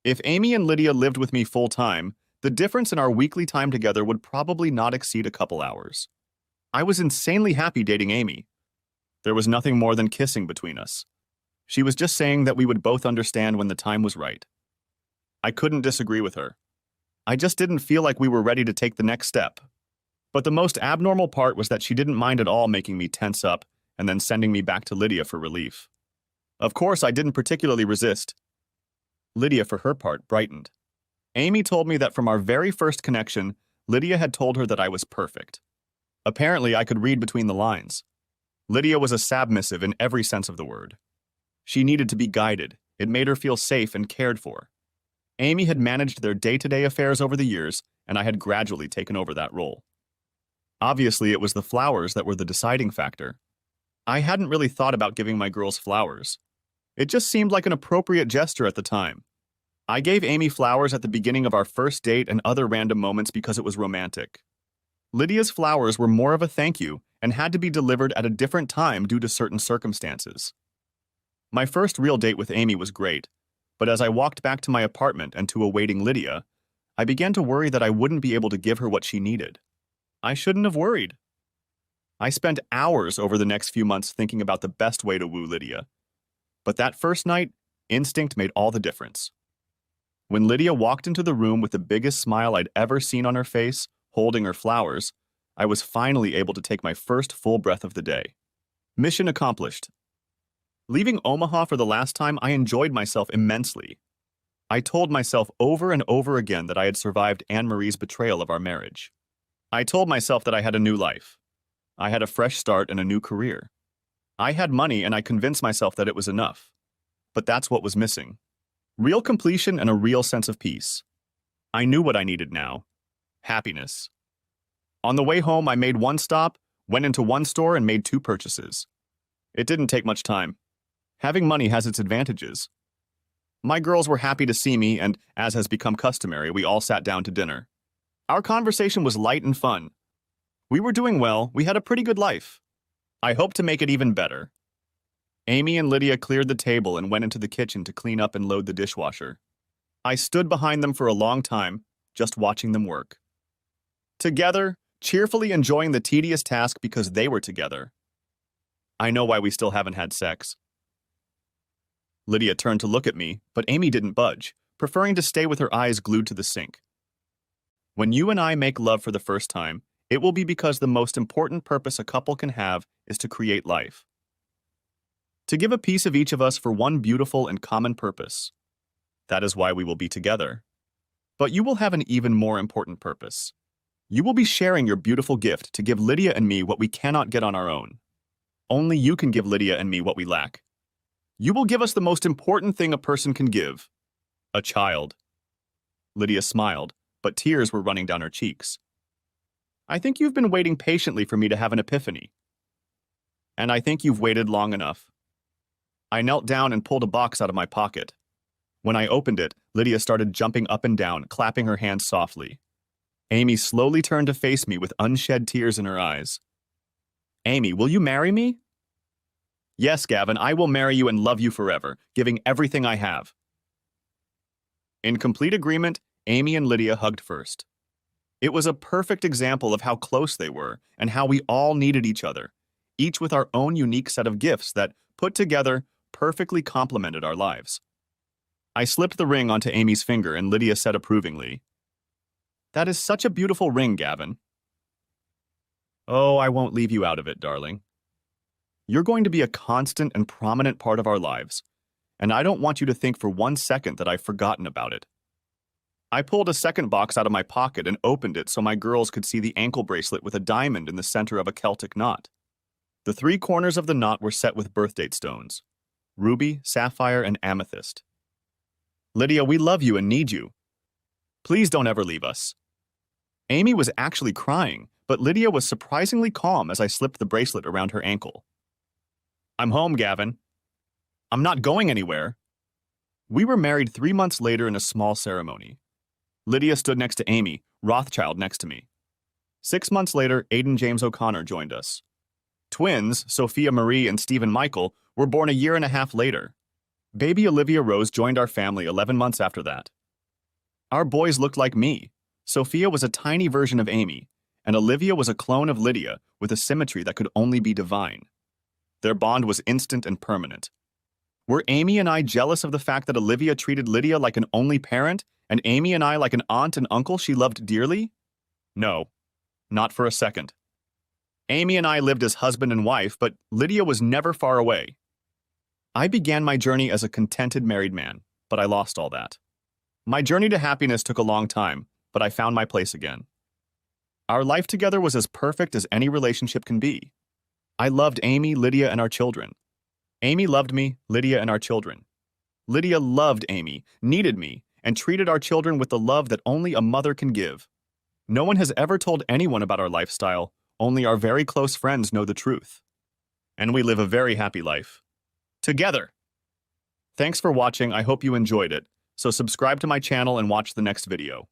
If Amy and Lydia lived with me full-time, the difference in our weekly time together would probably not exceed a couple hours. I was insanely happy dating Amy. There was nothing more than kissing between us. She was just saying that we would both understand when the time was right. I couldn't disagree with her. I just didn't feel like we were ready to take the next step. But the most abnormal part was that she didn't mind at all making me tense up and then sending me back to Lydia for relief. Of course, I didn't particularly resist. Lydia, for her part, brightened. Amy told me that from our very first connection, Lydia had told her that I was perfect. Apparently, I could read between the lines. Lydia was a submissive in every sense of the word. She needed to be guided. It made her feel safe and cared for. Amy had managed their day-to-day affairs over the years, and I had gradually taken over that role. Obviously, it was the flowers that were the deciding factor. I hadn't really thought about giving my girls flowers. It just seemed like an appropriate gesture at the time. I gave Amy flowers at the beginning of our first date and other random moments because it was romantic. Lydia's flowers were more of a thank you and had to be delivered at a different time due to certain circumstances. My first real date with Amy was great, but as I walked back to my apartment and to awaiting Lydia, I began to worry that I wouldn't be able to give her what she needed. I shouldn't have worried. I spent hours over the next few months thinking about the best way to woo Lydia. But that first night, instinct made all the difference. When Lydia walked into the room with the biggest smile I'd ever seen on her face, holding her flowers, I was finally able to take my first full breath of the day. Mission accomplished. Leaving Omaha for the last time, I enjoyed myself immensely. I told myself over and over again that I had survived Anne-Marie's betrayal of our marriage. I told myself that I had a new life. I had a fresh start and a new career. I had money and I convinced myself that it was enough. But that's what was missing. Real completion and a real sense of peace. I knew what I needed now. Happiness. On the way home, I made one stop, went into one store and made 2 purchases. It didn't take much time. Having money has its advantages. My girls were happy to see me and, as has become customary, we all sat down to dinner. Our conversation was light and fun. We were doing well, we had a pretty good life. I hope to make it even better. Amy and Lydia cleared the table and went into the kitchen to clean up and load the dishwasher. I stood behind them for a long time, just watching them work. Together, cheerfully enjoying the tedious task because they were together. I know why we still haven't had sex. Lydia turned to look at me, but Amy didn't budge, preferring to stay with her eyes glued to the sink. When you and I make love for the first time, it will be because the most important purpose a couple can have is to create life. To give a piece of each of us for one beautiful and common purpose. That is why we will be together. But you will have an even more important purpose. You will be sharing your beautiful gift to give Lydia and me what we cannot get on our own. Only you can give Lydia and me what we lack. You will give us the most important thing a person can give. A child. Lydia smiled, but tears were running down her cheeks. I think you've been waiting patiently for me to have an epiphany. And I think you've waited long enough. I knelt down and pulled a box out of my pocket. When I opened it, Lydia started jumping up and down, clapping her hands softly. Amy slowly turned to face me with unshed tears in her eyes. Amy, will you marry me? Yes, Gavin, I will marry you and love you forever, giving everything I have. In complete agreement, Amy and Lydia hugged first. It was a perfect example of how close they were and how we all needed each other, each with our own unique set of gifts that, put together, perfectly complemented our lives. I slipped the ring onto Amy's finger and Lydia said approvingly, "That is such a beautiful ring, Gavin." Oh, I won't leave you out of it, darling. You're going to be a constant and prominent part of our lives, and I don't want you to think for 1 second that I've forgotten about it. I pulled a second box out of my pocket and opened it so my girls could see the ankle bracelet with a diamond in the center of a Celtic knot. The 3 corners of the knot were set with birthdate stones: ruby, sapphire, and amethyst. Lydia, we love you and need you. Please don't ever leave us. Amy was actually crying, but Lydia was surprisingly calm as I slipped the bracelet around her ankle. I'm home, Gavin. I'm not going anywhere. We were married 3 months later in a small ceremony. Lydia stood next to Amy, Rothschild next to me. 6 months later, Aidan James O'Connor joined us. Twins, Sophia Marie and Stephen Michael, were born a year and a half later. Baby Olivia Rose joined our family 11 months after that. Our boys looked like me. Sophia was a tiny version of Amy, and Olivia was a clone of Lydia with a symmetry that could only be divine. Their bond was instant and permanent. Were Amy and I jealous of the fact that Olivia treated Lydia like an only parent, and Amy and I like an aunt and uncle she loved dearly? No, not for a second. Amy and I lived as husband and wife, but Lydia was never far away. I began my journey as a contented married man, but I lost all that. My journey to happiness took a long time, but I found my place again. Our life together was as perfect as any relationship can be. I loved Amy, Lydia, and our children. Amy loved me, Lydia, and our children. Lydia loved Amy, needed me, and treated our children with the love that only a mother can give. No one has ever told anyone about our lifestyle, only our very close friends know the truth. And we live a very happy life. Together! Thanks for watching, I hope you enjoyed it. So subscribe to my channel and watch the next video.